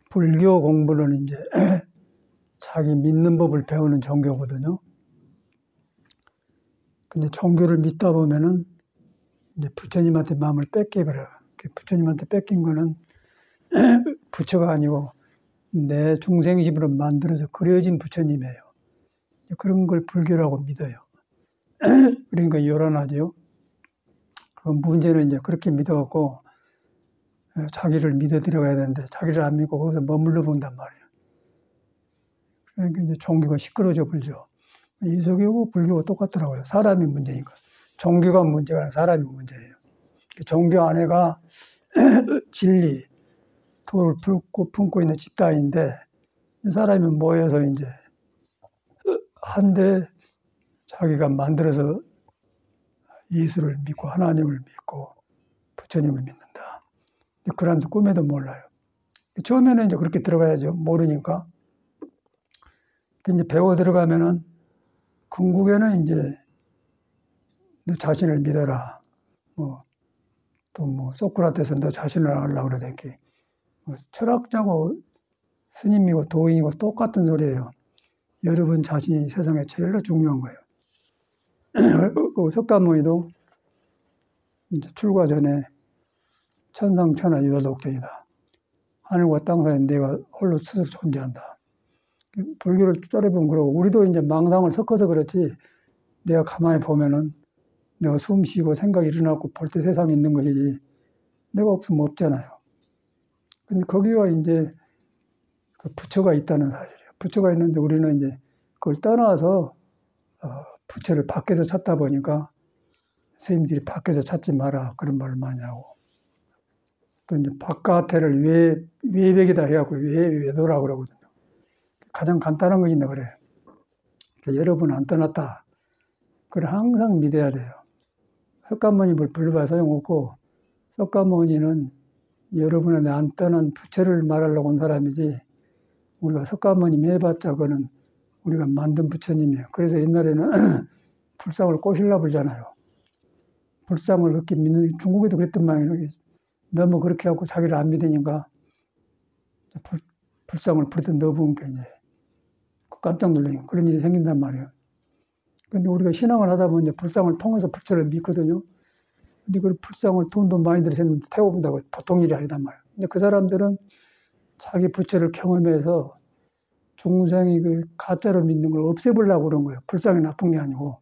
불교 공부는 이제 자기 믿는 법을 배우는 종교거든요. 근데 종교를 믿다 보면은 이제 부처님한테 마음을 뺏겨버려요. 부처님한테 뺏긴 거는 부처가 아니고 내 중생심으로 만들어서 그려진 부처님이에요. 그런 걸 불교라고 믿어요. 그러니까 요란하죠. 그 문제는 이제 그렇게 믿어갖고 자기를 믿어 들어가야 되는데 자기를 안 믿고 거기서 머물러 본단 말이에요. 그러니까 이제 종교가 시끄러져 불죠. 이소교고 불교가 똑같더라고요. 사람이 문제니까. 종교가 문제가 아니라 사람이 문제예요. 종교 안에가 진리, 도를 품고 있는 집단인데 사람이 모여서 이제 한데 자기가 만들어서 예수를 믿고 하나님을 믿고 부처님을 믿는다. 그 사람도 꿈에도 몰라요. 처음에는 이제 그렇게 들어가야죠. 모르니까. 이제 배워 들어가면은 궁극에는 이제 너 자신을 믿어라. 또 소크라테스 너 자신을 알라 그러더니 철학자고 스님이고 도인이고 똑같은 소리예요. 여러분 자신이 세상에 제일로 중요한 거예요. 석가모니도 이제 출가 전에 천상천하 유화독존이다. 하늘과 땅 사이에 내가 홀로 스스로 존재한다. 불교를 쪼려보면 그러고 우리도 이제 망상을 섞어서 그렇지 내가 가만히 보면은 내가 숨 쉬고 생각이 일어나고 볼 때 세상에 있는 것이지 내가 없으면 없잖아요. 근데 거기가 이제 그 부처가 있다는 사실이에요. 부처가 있는데 우리는 이제 그걸 떠나서 부처를 밖에서 찾다 보니까 스님들이 밖에서 찾지 마라 그런 말을 많이 하고 또 이제 바깥에를 외벽이다 해갖고 외도라고 그러거든요. 가장 간단한 거 있네 그래. 여러분 안 떠났다. 그걸 항상 믿어야 돼요. 석가모니를 불러봐 소용없고 석가모니는 여러분은 안 떠난 부처를 말하려고 온 사람이지 우리가 석가모니 해봤자 그거는 우리가 만든 부처님이에요. 그래서 옛날에는 불상을 꼬실라 부르잖아요. 불상을 그렇게 믿는 중국에도 그랬던 모양이에요. 너무 그렇게 하고 자기를 안 믿으니까 불상을 부르던 넣어보니까 이제 깜짝 놀라요. 그런 일이 생긴단 말이에요. 근데 우리가 신앙을 하다 보면 불상을 통해서 부처를 믿거든요. 근데 그 불상을 돈도 많이 들여서 했는데 태워본다고 보통 일이 아니단 말이에요. 근데 그 사람들은 자기 부처를 경험해서 중생이 그 가짜로 믿는 걸 없애보려고 그런 거예요. 불상이 나쁜 게 아니고.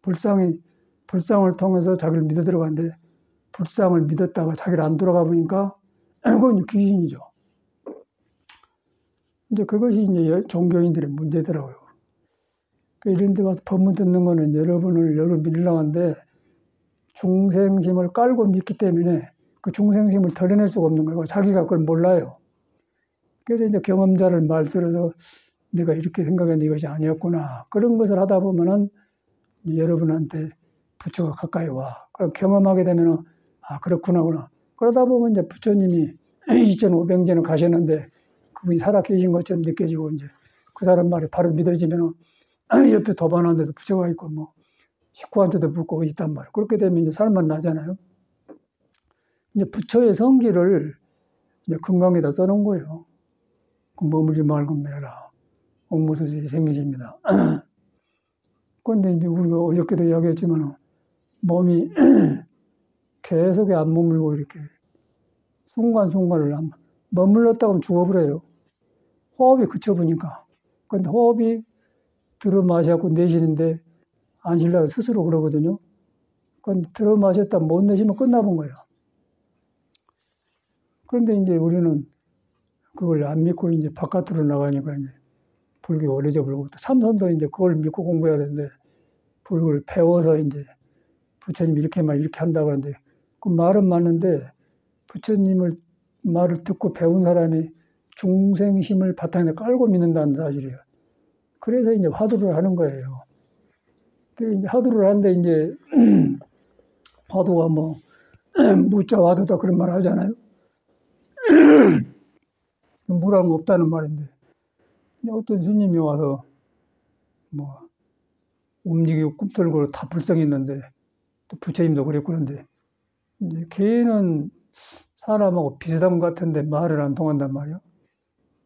불상을 통해서 자기를 믿어 들어가는데 불상을 믿었다가 자기를 안 돌아가 보니까 그건 귀신이죠. 이제 그것이 이제 종교인들의 문제더라고요. 이런 데 와서 법문 듣는 거는 여러분을 믿으려고 하는데 중생심을 깔고 믿기 때문에 그 중생심을 덜어낼 수가 없는 거예요. 자기가 그걸 몰라요. 그래서 이제 경험자를 말 들어서 내가 이렇게 생각했는데 이것이 아니었구나. 그런 것을 하다 보면은 여러분한테 부처가 가까이 와. 그럼 경험하게 되면은 아, 그렇구나. 그러다 보면 이제 부처님이 2500년을 가셨는데 그분이 살아 계신 것처럼 느껴지고 이제 그 사람 말이 바로 믿어지면은 옆에 도반하는데도 부처가 있고 식구한테도 묻고 있단 말이에요. 그렇게 되면 이제 살만 나잖아요. 이제 부처의 성기를 이제 금강에다 써놓은 거예요. 머물지 말고 매라. 옥무소지 생기십니다. 그런데 이제 우리가 어저께도 이야기했지만 몸이 계속 안 머물고 이렇게 순간순간을 머물렀다 하면 죽어버려요. 호흡이 그쳐보니까. 그런데 호흡이 들어 마셔갖고 내쉬는데 안 쉬려고 스스로 그러거든요. 그런데 들어 마셨다 못 내쉬면 끝나본 거예요. 그런데 이제 우리는 그걸 안 믿고 이제 바깥으로 나가니까 이제 불교 어려져 불고 또 참선도 이제 그걸 믿고 공부해야 되는데 불교를 배워서 이제 부처님 이렇게만 이렇게 한다고 하는데 그 말은 맞는데 부처님을 말을 듣고 배운 사람이 중생심을 바탕에 깔고 믿는다는 사실이에요. 그래서 이제 화두를 하는 거예요. 이제 화두를 하는데 이제 화두가 무자 화두다 그런 말 하잖아요. 무랑 없다는 말인데 어떤 스님이 와서 움직이고 꿈틀고 다 불성이 있는데, 또 부처님도 그랬고, 그런데, 이제 걔는 사람하고 비슷한 것 같은데 말을 안 통한단 말이야.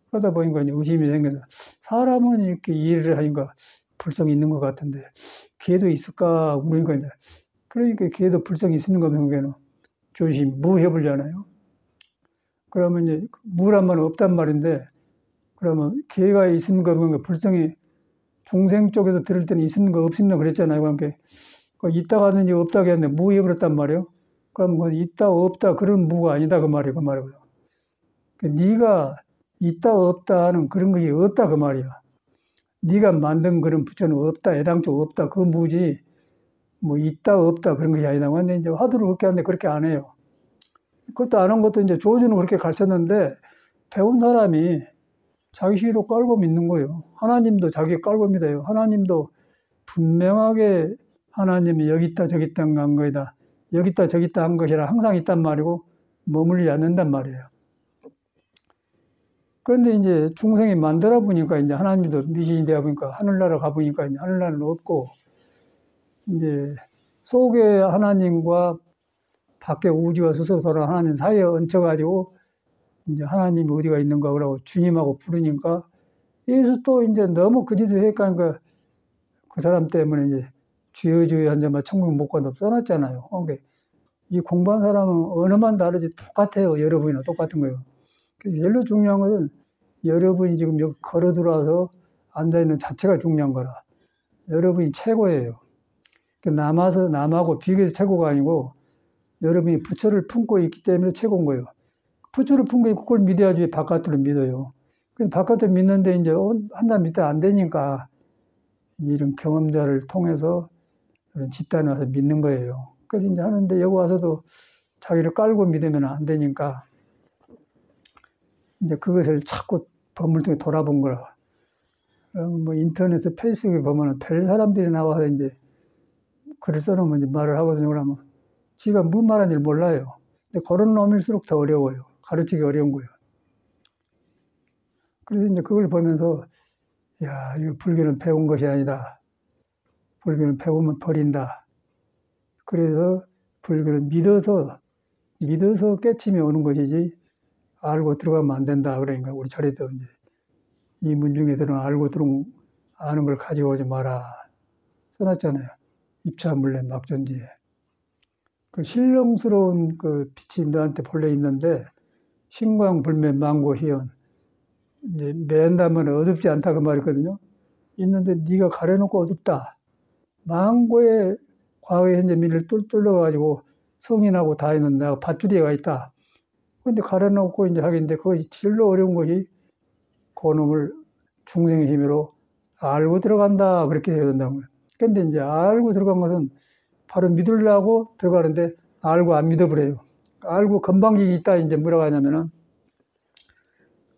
그러다 보니까 이제 의심이 생겨서, 사람은 이렇게 이해를 하니까 불성이 있는 것 같은데, 걔도 있을까? 그러니까 걔도 불성이 있는 거면 조심, 무해불잖아요. 그러면 이제 무란 말은 없단 말인데, 그러면 걔가 있는 거면 불성이 중생 쪽에서 들을 때는 있는 거 없습니다 그랬잖아요. 그러니까 있다가 하는지 없다고 했는데 무해버렸단 말이에요. 그럼 그 있다 없다 그런 무가 아니다 그 말이에요. 그 말이고요. 네가 있다 없다 하는 그런 것이 없다 그 말이야. 네가 만든 그런 부처는 없다 애당초 없다 그 무지 뭐 있다 없다 그런 것이 아니다. 근데 이제 화두를 그렇게 하는데 그렇게 안 해요. 그것도 안 한 것도 이제 조주는 그렇게 가르쳤는데 배운 사람이 자기 시로 깔고 믿는 거예요. 하나님도 자기 깔고 믿어요. 하나님도 분명하게 하나님이 여기 있다 저기 있다 한 거이다. 여기 있다 저기 있다 한 것이라 항상 있단 말이고 머물지 않는단 말이에요. 그런데 이제 중생이 만들어 보니까 이제 하나님도 미신이 되어 보니까 하늘나라 가 보니까 이제 하늘나라는 없고 이제 속에 하나님과 밖에 우주가 스스로 돌아가는 하나님 사이에 얹혀가지고 이제 하나님이 어디가 있는가 그러고 주님하고 부르니까 예수 또 이제 너무 그 짓을 했으니까 그 사람 때문에 이제 주여 한자마 천국 못 간다고 써놨잖아요. 그러니까 이 공부한 사람은 언어만 다르지 똑같아요. 여러분이나 똑같은 거예요. 그래서 제일 중요한 것은 여러분이 지금 여기 걸어 들어와서 앉아있는 자체가 중요한 거라. 여러분이 최고예요. 남하고 비교해서 최고가 아니고 여러분이 부처를 품고 있기 때문에 최고인 거예요. 부처를 품고 있고 그걸 믿어야지 바깥으로 믿어요. 바깥으로 믿는데 이제 한 달 믿다 안 되니까 이런 경험자를 통해서 그런 집단에 와서 믿는 거예요. 그래서 이제 하는데 여기 와서도 자기를 깔고 믿으면 안 되니까 이제 그것을 자꾸 법문을 통해 돌아본 거라. 뭐 인터넷에 페이스북에 보면은 별 사람들이 나와서 이제 글을 써놓으면 이제 말을 하거든요. 그러면 지가 무슨 말하는지 몰라요. 근데 그런 놈일수록 더 어려워요. 가르치기 어려운 거예요. 그래서 이제 그걸 보면서 야, 이거 불교는 배운 것이 아니다. 불교는 배우면 버린다. 그래서 불교는 믿어서 깨침이 오는 것이지 알고 들어가면 안 된다. 그러니까 우리 절에도 이제 이 문중에들은 알고 아는 걸 가지고 오지 마라. 써놨잖아요. 입차물례 막전지에. 그 신령스러운 그 빛이 너한테 본래 있는데 신광불매 망고희연. 이제 맨다면 어둡지 않다 그 말이거든요. 있는데 네가 가려놓고 어둡다. 망고의 과거 현재 미래를 뚫러가지고 성인하고 다 있는 내가 밧줄이가 있다. 근데 가려놓고 이제 하겠는데 그것이 진로 어려운 것이 그놈을 중생의 힘으로 알고 들어간다 그렇게 해야 된다고요. 근데 이제 알고 들어간 것은 바로 믿으려고 들어가는데 알고 안 믿어버려요. 알고 건방지게 있다 이제 뭐라고 하냐면은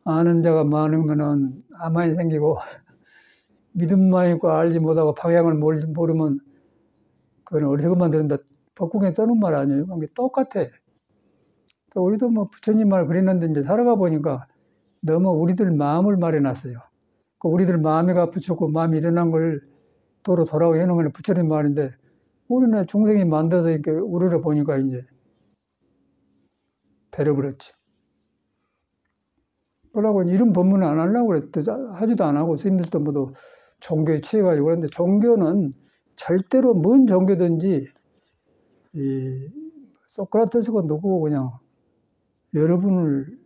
아는 자가 많으면은 아만이 생기고 믿음만 있고 알지 못하고 방향을 모르면 그건 어리석은만 들은다. 법국에 써놓은 말 아니에요. 그게 똑같아. 우리도 뭐 부처님 말 그랬는데 이제 살아가 보니까 너무 우리들 마음을 말해놨어요. 우리들 마음에가 붙였고 마음이 일어난 걸 도로 돌아오게 해놓은 건 부처님 말인데 우리는 중생이 만들어서 이렇게 우러러 보니까 이제 배려버렸지. 그러고 이런 법문을 안 하려고 그랬대. 하지도 안 하고 스님들도 모두 종교에 취해가지고 그런데 종교는 절대로 뭔 종교든지 이 소크라테스가 누구고 그냥 여러분을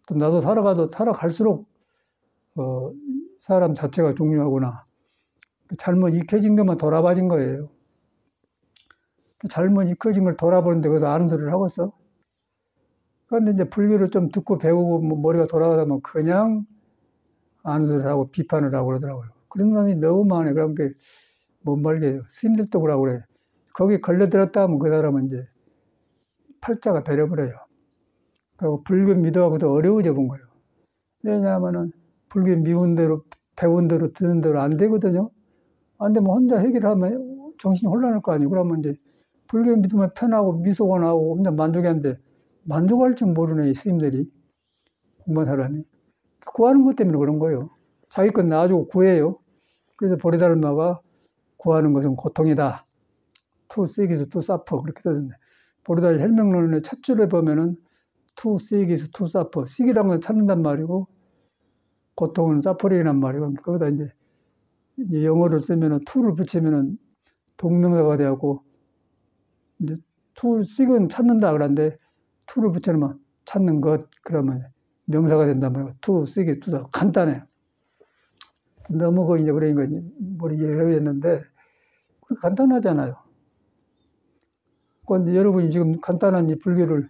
또 나도 살아갈수록 사람 자체가 중요하구나. 잘못 익혀진 것만 돌아봐진 거예요. 잘못 익혀진 걸 돌아보는데 거기서 아는 소리를 하고 있어. 그런데 이제 불교를 좀 듣고 배우고 뭐 머리가 돌아가면 그냥 아는 소리를 하고 비판을 하고 그러더라고요. 그런 놈이 너무 많아요. 그런 게 못 말게요. 스님들도 그러고 그래. 거기 걸려들었다 하면 그 사람은 이제 팔자가 배려버려요. 그리고 불교 믿어하고도 어려워져 본 거예요. 왜냐하면은 불교 미운 대로, 배운 대로, 듣는 대로 안 되거든요. 안 되면 혼자 해결하면 정신이 혼란할 거 아니에요. 그러면 이제 불교 믿으면 편하고 미소가 나오고 혼자 만족하는데 만족할 줄 모르네, 이 스님들이. 공부한 사람이. 구하는 것 때문에 그런 거예요. 자기 건 놔주고 구해요. 그래서 보리달마가 구하는 것은 고통이다. to seek is to suffer. 그렇게 써졌네. 보리달 혈명론의 첫 줄에 보면은 to seek is to suffer. seek이란 건 찾는단 말이고, 고통은 suffering이란 말이고, 거기다 이제 영어를 쓰면은 to를 붙이면은 동명사가 되었고, 이제 to seek은 찾는다 그러는데, to를 붙여놓으면 찾는 것, 그러면 명사가 된단 말이고, to seek is to suffer. 간단해. 너무 그 이제 그러니까 머리에 외웠는데, 간단하잖아요. 그런데 여러분이 지금 간단한 이 불교를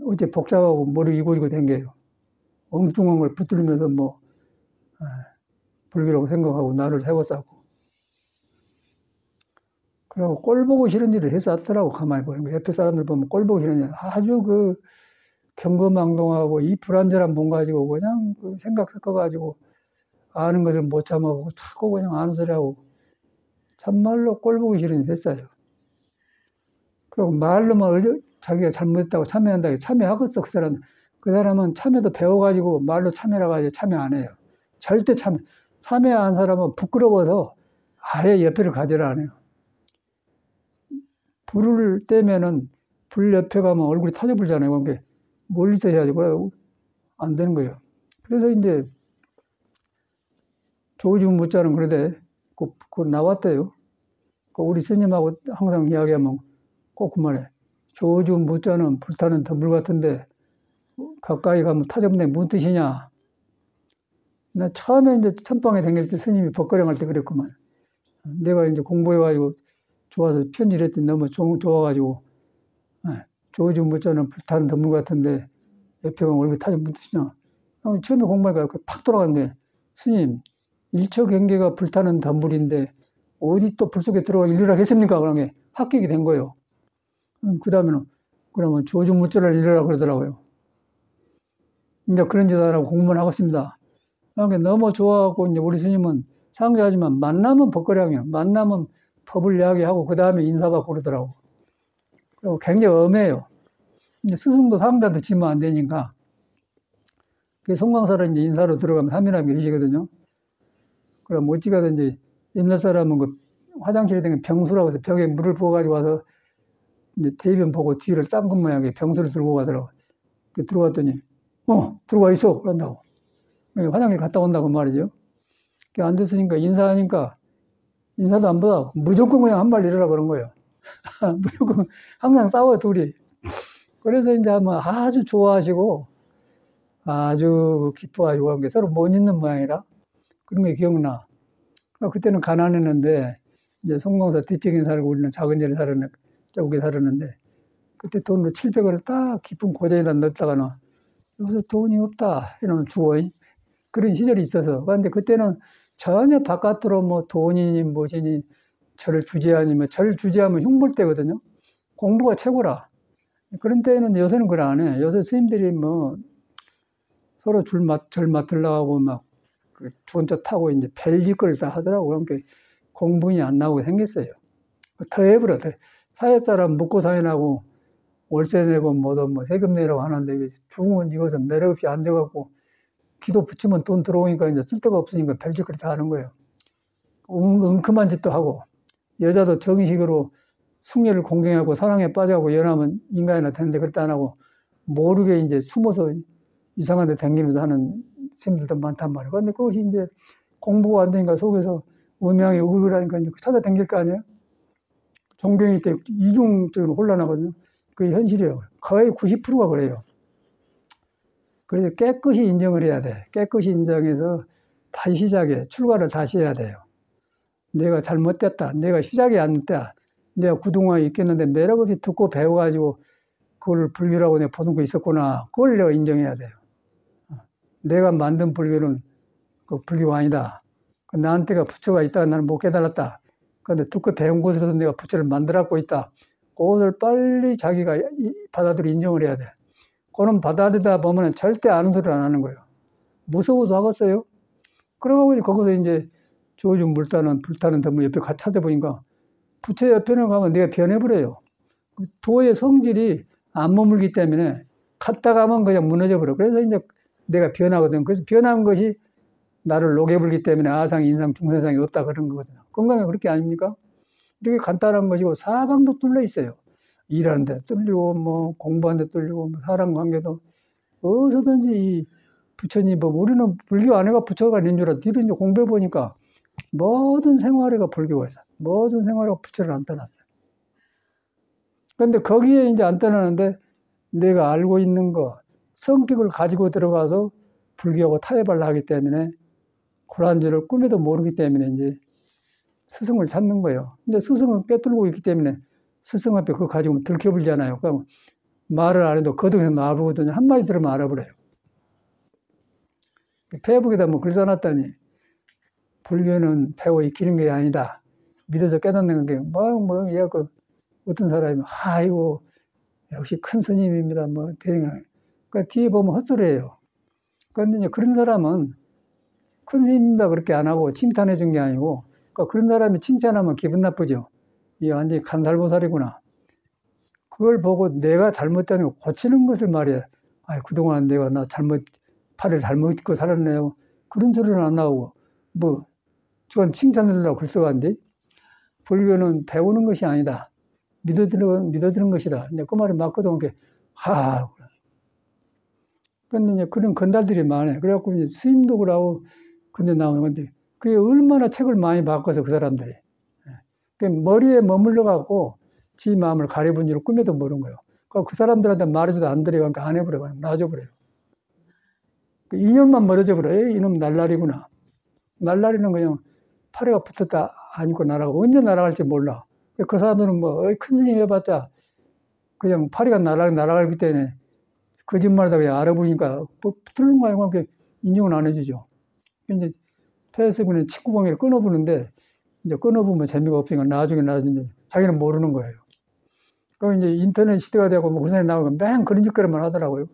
어째 복잡하고 머리 이고이고 댕겨요. 엉뚱한 걸 붙들면서 뭐, 불교라고 생각하고 나를 세워싸고. 그러고 꼴 보고 싫은 일을 해서 하더라고, 가만히 보니까. 옆에 사람들 보면 꼴 보고 싫은 일. 아주 그 경거망동하고 이 불안전한 몸 가지고 그냥 그 생각 섞어가지고 아는 것을 못 참아보고 자꾸 그냥 아는 소리 하고 참말로 꼴 보기 싫은 일 했어요. 그리고 말로만 자기가 잘못했다고 참여한다고 참여하겠어, 그 사람은. 그 사람은 참여도 배워가지고 말로 참여라고 하지 참여 안 해요. 절대 참여 안 사람은 부끄러워서 아예 옆에를 가지를 안 해요. 불을 떼면은 불 옆에 가면 얼굴이 타져불잖아요. 그러니까 멀리서 해야지. 그래, 안 되는 거예요. 그래서 이제 조주무자는 그러대. 그 나왔대요. 우리 스님하고 항상 이야기하면 꼭 그 말해. 조주무자는 불타는 덤불 같은데 가까이 가면 타져보네. 무슨 뜻이냐? 나 처음에 이제 천방에 다닐 때 스님이 법거령할 때 그랬구만. 내가 이제 공부해가지고 좋아서 편지를 했더니 너무 좋아가지고 조주무자는 불타는 덤불 같은데 옆에 가면 얼굴이 타져보면 무슨 뜻이냐? 처음에 공부하니까 팍 돌아갔네. 스님, 일처 경계가 불타는 덤불인데 어디 또 불 속에 들어가 일러라 했습니까? 그런 게 합격이 된 거예요. 그 다음에는 그러면 조주무자를 일러라 그러더라고요. 이제 그런 짓 안 하고 공부만 하고 있습니다. 그러니까 너무 좋아하고 이제 우리 스님은 상주하지만 만나면 법거량이에요. 만나면 법을 이야기하고 그 다음에 인사받고 그러더라고. 그리고 굉장히 엄해요. 이제 스승도 상자한테 지면 안 되니까. 그 송광사를 이제 인사로 들어가면 3인함이 계시거든요. 그럼 어찌 가든지 옛날 사람은 그 화장실에 된 병수라고 해서 벽에 물을 부어가지고 와서 이제 대변 보고 뒤를 닦은 모양의 병수를 들고 가더라고. 들어갔더니, 들어와 있어. 그런다고. 화장실 갔다 온다고 말이죠. 앉았으니까 인사하니까 인사도 안 받아. 무조건 그냥 한 발 일어라 그런 거예요. 무조건 항상 싸워, 둘이. 그래서 이제 아마 아주 좋아하시고 아주 기뻐하시고 한 게 서로 못 잊는 모양이라 그런 게 기억나. 그때는 가난했는데 이제 송광사 뒤쪽에 살고 우리는 작은 절에 저기 살았는데 그때 돈으로 700원을 딱 깊은 고장에다 넣었다가는 여기서 돈이 없다 이러면 주워. 그런 시절이 있어서. 그런데 그때는 전혀 바깥으로 뭐 돈이니 무엇이니 절을 주재하니 뭐 절 주재하면 흉볼 때거든요. 공부가 최고라. 그런 때는 요새는 그걸 안 해. 요새 스님들이 뭐 서로 절 맡으려고 하고 막 주원차 타고 이제 벨짓거리를 다 하더라고. 그러니까 공분이 안 나오고 생겼어요. 더 해버려. 사회 사람 묵고 사인하고 월세 내고 뭐도 뭐 세금 내라고 하는데 중은 이것은 매력 없이 앉아갖고 기도 붙이면 돈 들어오니까 이제 쓸데가 없으니까 벨짓거리 다 하는 거예요. 웅큼한 짓도 하고 여자도 정식으로 숙녀를 공경하고 사랑에 빠져가고 연하면 인간이나 되는데 그렇게 안 하고 모르게 이제 숨어서 이상한 데 다니면서 하는 스님들도 많단 말이에요. 근데 그것이 이제 공부가 안 되니까 속에서 음양이 우울하니까 이제 찾아다닐 거 아니에요? 종교인이 때 이중적으로 혼란하거든요. 그게 현실이에요. 거의 90%가 그래요. 그래서 깨끗이 인정을 해야 돼. 깨끗이 인정해서 다시 시작해. 출발을 다시 해야 돼요. 내가 잘못됐다. 내가 시작이 안 됐다. 내가 그동안 있겠는데 매력 없이 듣고 배워가지고 그걸 불교라고 내가 보는 거 있었구나. 그걸 내가 인정해야 돼요. 내가 만든 불교는 그 불교가 아니다. 나한테가 부처가 있다가 나는 못 깨달았다. 그런데 듣고 배운 곳에서 내가 부처를 만들었고 있다. 그것을 빨리 자기가 받아들여 인정을 해야 돼. 그는 받아들이다 보면 절대 아는 소리를 안 하는 거예요. 무서워서 하겠어요? 그러고 거기서 이제 조주 불타는 덤불 옆에 같이 찾아보니까 부처 옆에는 가면 내가 변해버려요. 도의 성질이 안 머물기 때문에 갔다 가면 그냥 무너져 버려. 그래서 이제 내가 변하거든. 그래서 변한 것이 나를 녹여불기 때문에 아상, 인상, 중세상이 없다 그런 거거든요. 건강에 그렇게 아닙니까? 이렇게 간단한 것이고 사방도 뚫려 있어요. 일하는 데 뚫리고 뭐 공부하는 데 뚫리고 뭐 사람 관계도 어디서든지 이 부처님 법, 우리는 불교 안에가 부처가 있는 줄 알아. 뒤로 이제 공부해 보니까 모든 생활에가 불교에서 모든 생활에가 부처를 안 떠났어요. 그런데 거기에 이제 안 떠나는데 내가 알고 있는 거 성격을 가지고 들어가서 불교하고 타협을 하기 때문에 고란주를 꿈에도 모르기 때문에 이제 스승을 찾는 거예요. 근데 스승은 꿰뚫고 있기 때문에 스승 앞에 그거 가지고 들켜불잖아요. 그럼 말을 안 해도 거동해서 나와보거든요. 한마디 들으면 알아버려요. 페북에다 뭐 글 써놨더니 불교는 배워 익히는 게 아니다. 믿어서 깨닫는 게 얘가 그 어떤 사람이 아이고 역시 큰 스님입니다. 그 뒤에 보면 헛소리예요. 그런데 이제 그런 사람은 큰 스님입니다 그렇게 안 하고 칭찬해 준 게 아니고 그러니까 그런 사람이 칭찬하면 기분 나쁘죠. 이 완전히 간살보살이구나. 그걸 보고 내가 잘못된 거 고치는 것을 말이야. 아이 그동안 내가 팔을 잘못 입고 살았네요. 그런 소리는 안 나오고 저건 칭찬하려고 글 써갔는데 불교는 배우는 것이 아니다. 믿어드는 것이다. 이제 그 말이 맞거든. 근데 이제 그런 건달들이 많아요. 그래갖고 이제 스님도 그러고 근데 나오는 건데 그게 얼마나 책을 많이 바꿔서 그 사람들이. 그 머리에 머물러 갖고 지 마음을 가려본 줄 꿈에도 모르는 거예요. 그 사람들한테 말해줘도 안 들어가니까 안 해버려요. 놔줘버려요. 그 인연만 멀어져 버려요. 이놈 날라리구나. 날라리는 그냥 파리가 붙었다 아니고 날아가고 언제 날아갈지 몰라. 그 사람들은 큰 스님 해봤자 그냥 파리가 날아가기 때문에 거짓말하다 그냥 알아보니까 붙는 거 아니고 인정은 안 해주죠. 이제 페이스북에 친구 관계를 끊어보는데 이제 끊어보면 재미가 없으니까 나중에 자기는 모르는 거예요. 그럼 이제 인터넷 시대가 되고 그 사람이 나오면 맨 그런 짓거리만 하더라고요.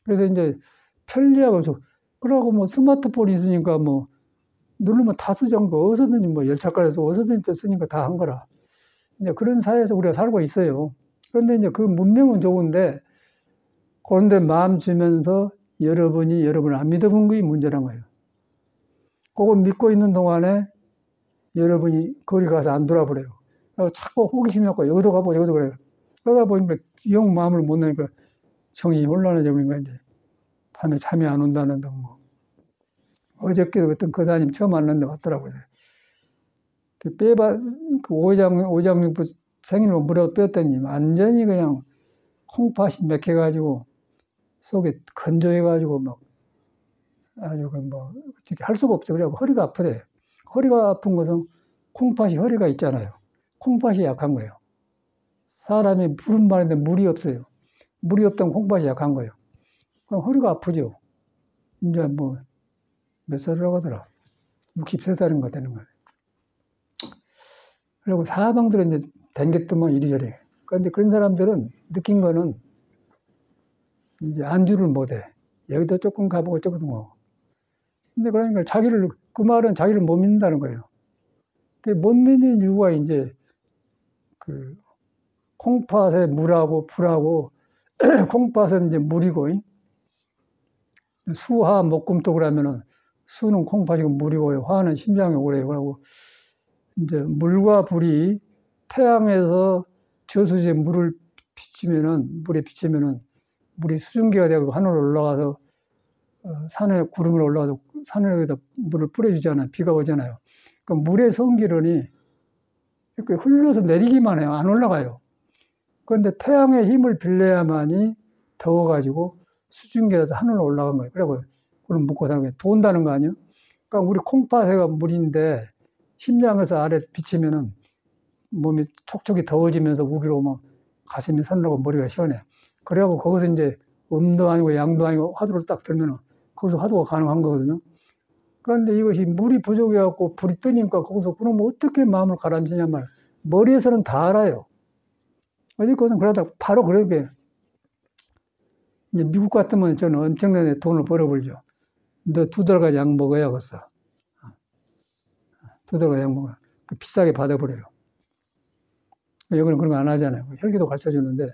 그래서 이제 편리하고 그러고 스마트폰이 있으니까 누르면 다 쓰죠. 어디서든지 열차가에서 어디서든지 쓰니까 다 한 거라. 이제 그런 사회에서 우리가 살고 있어요. 그런데 이제 그 문명은 좋은데 그런데 마음 주면서 여러분이 여러분을 안 믿어본 게 문제란 거예요. 그거 믿고 있는 동안에 여러분이 거기 가서 안 돌아버려요. 자꾸 호기심이 갖고 여기도 가보고 여기도 그래요. 그러다 보니까 영 마음을 못 내니까 정이 혼란해져 버린 거예요. 밤에 잠이 안 온다는 등 어저께도 어떤 거사님 처음 만났는데 왔더라고요. 그 오장육부 생일로 물어 뺐더니 완전히 그냥 콩팥이 맥혀가지고 속에 건조해가지고 아주 어떻게 할 수가 없어요. 그래갖고 허리가 아프대. 허리가 아픈 것은 콩팥이 허리가 있잖아요. 콩팥이 약한 거예요. 사람이 푸른 말인데 물이 없어요. 물이 없던 콩팥이 약한 거예요. 그럼 허리가 아프죠. 이제 몇 살이라고 하더라. 63살인가 되는 거예요. 그리고 사방들은 이제 댕겼더만 이리저리. 그런데 그런 사람들은 느낀 거는 이제 안주를 못해. 여기도 조금 가보고 저기도 근데 그러니까 그 말은 자기를 못 믿는다는 거예요. 못 믿는 이유가 이제 콩팥에 물하고 불하고 콩팥은 이제 물이고 수화 목금토 그러면은 수는 콩팥이고 물이고 화는 심장이 오래요. 그러고 이제 물과 불이 태양에서 저수지에 물에 비치면은 물이 수증기가 되고 하늘로 올라가서 산에 구름을 올라가서 산에다 물을 뿌려주잖아요. 비가 오잖아요. 그 물의 성기론이 이렇게 흘러서 내리기만 해요. 안 올라가요. 그런데 태양의 힘을 빌려야만이 더워가지고 수증기에서 하늘로 올라간 거예요. 그리고 그럼 묵고 사는 거예요. 돈다는 거 아니에요? 그러니까 우리 콩팥에가 물인데 심장에서 아래 비치면은 몸이 촉촉이 더워지면서 우기로 오면 가슴이 선나고 머리가 시원해. 그래갖고 거기서 이제 음도 아니고 양도 아니고 화두를 딱 들면은 거기서 화두가 가능한 거거든요. 그런데 이것이 물이 부족해갖고 불이 뜨니까 거기서 그럼 어떻게 마음을 가라앉히냐 말. 머리에서는 다 알아요. 어디 것은 그러다 바로 그렇게 이제 미국 같으면 저는 엄청나게 돈을 벌어버리죠. 너 2달까지 약 먹어야겠어. 2달까지 약 먹어. 비싸게 받아버려요. 여기는 그런 거 안 하잖아요. 혈기도 가르쳐 주는데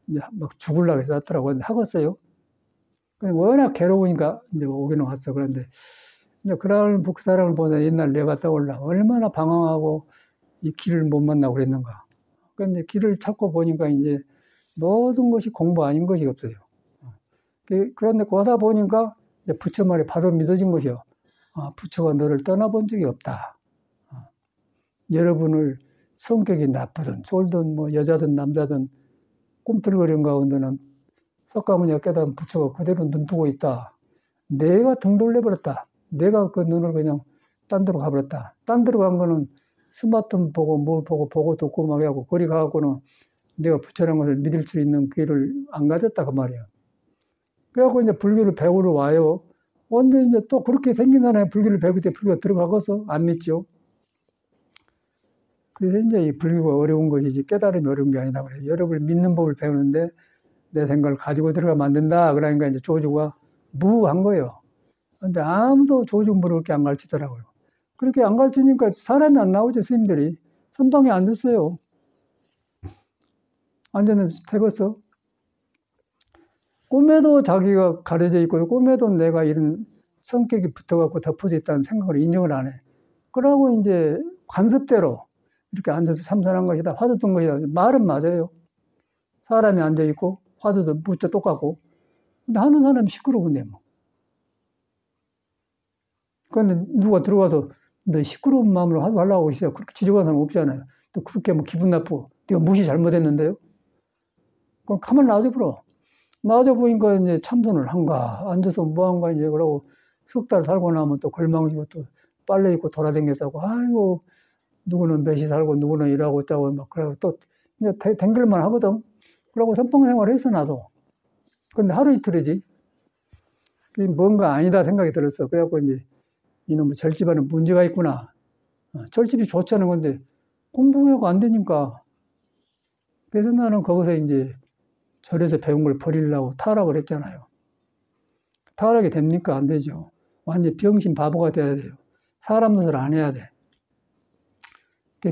이제 막 죽으려고 해서 하더라고요. 근데 하겠어요. 워낙 괴로우니까 이제 오기는 왔어. 그런데 이제 그런 북사람을 보자 옛날 내가 떠올라. 얼마나 방황하고 이 길을 못 만나고 그랬는가. 그런데 길을 찾고 보니까 이제 모든 것이 공부 아닌 것이 없어요. 그런데 거다 보니까 이제 부처 말이 바로 믿어진 것이요. 부처가 너를 떠나본 적이 없다. 여러분을 성격이 나쁘든 쫄든 뭐 여자든 남자든 꿈틀거리는 가운데는 석가모니가 깨달은 부처가 그대로 눈뜨고 있다. 내가 등 돌려버렸다. 내가 그 눈을 그냥 딴 데로 가버렸다. 딴 데로 간 거는 스마트폰 보고 뭘 보고 듣고 막 하고 거리 가갖고는 내가 부처라는 것을 믿을 수 있는 기회를 안 가졌다 그 말이야. 그래갖고 이제 불교를 배우러 와요. 근데 이제 또 그렇게 생긴 사람이 불교를 배울 때 불교가 들어가고서 안 믿죠. 그래서 이제 이 불교가 어려운 것이지 깨달음이 어려운 게 아니다 그래요. 여러분을 믿는 법을 배우는데 내 생각을 가지고 들어가면 안 된다. 그러니까 이제 조주가 무한 거예요. 근데 아무도 조주 물을 게 안 가르치더라고요. 그렇게 안 가르치니까 사람이 안 나오죠, 스님들이. 선방에 앉았어요. 앉았는데 되겠어. 꿈에도 자기가 가려져 있고, 꿈에도 내가 이런 성격이 붙어갖고 덮어져 있다는 생각을 인정을 안 해. 그러고 이제 관습대로 이렇게 앉아서 참선한 것이다, 화두 뜬 것이다. 말은 맞아요. 사람이 앉아있고, 화두도 무자 똑같고. 근데 하는 사람이 시끄러운데 뭐. 그런데 누가 들어와서 너 시끄러운 마음으로 화두 하려고 있어요. 그렇게 지적하는 사람 없잖아요. 또 그렇게 뭐 기분 나쁘고, 네가 무시 잘못했는데요? 그럼 가만 놔줘버려. 놔줘보니까 이제 참선을 한가, 앉아서 뭐 한가, 이제 그러고 석 달 살고 나면 또 걸망지고 또 빨래 입고 돌아다녀서 하고, 아이고, 누구는 몇시 살고 누구는 일하고 있다고 막 그러고 또 이제 댕길만 하거든. 그러고 선방 생활을 했어, 나도. 근데 하루 이틀이지. 뭔가 아니다 생각이 들었어. 그래갖고 이제 이놈의 절집안은 문제가 있구나. 절집이 좋지 않은 건데 공부가 안 되니까. 그래서 나는 거기서 이제 절에서 배운 걸 버리려고 타락을 했잖아요. 타락이 됩니까? 안 되죠. 완전 병신 바보가 돼야 돼요. 사람 노릇을 안 해야 돼.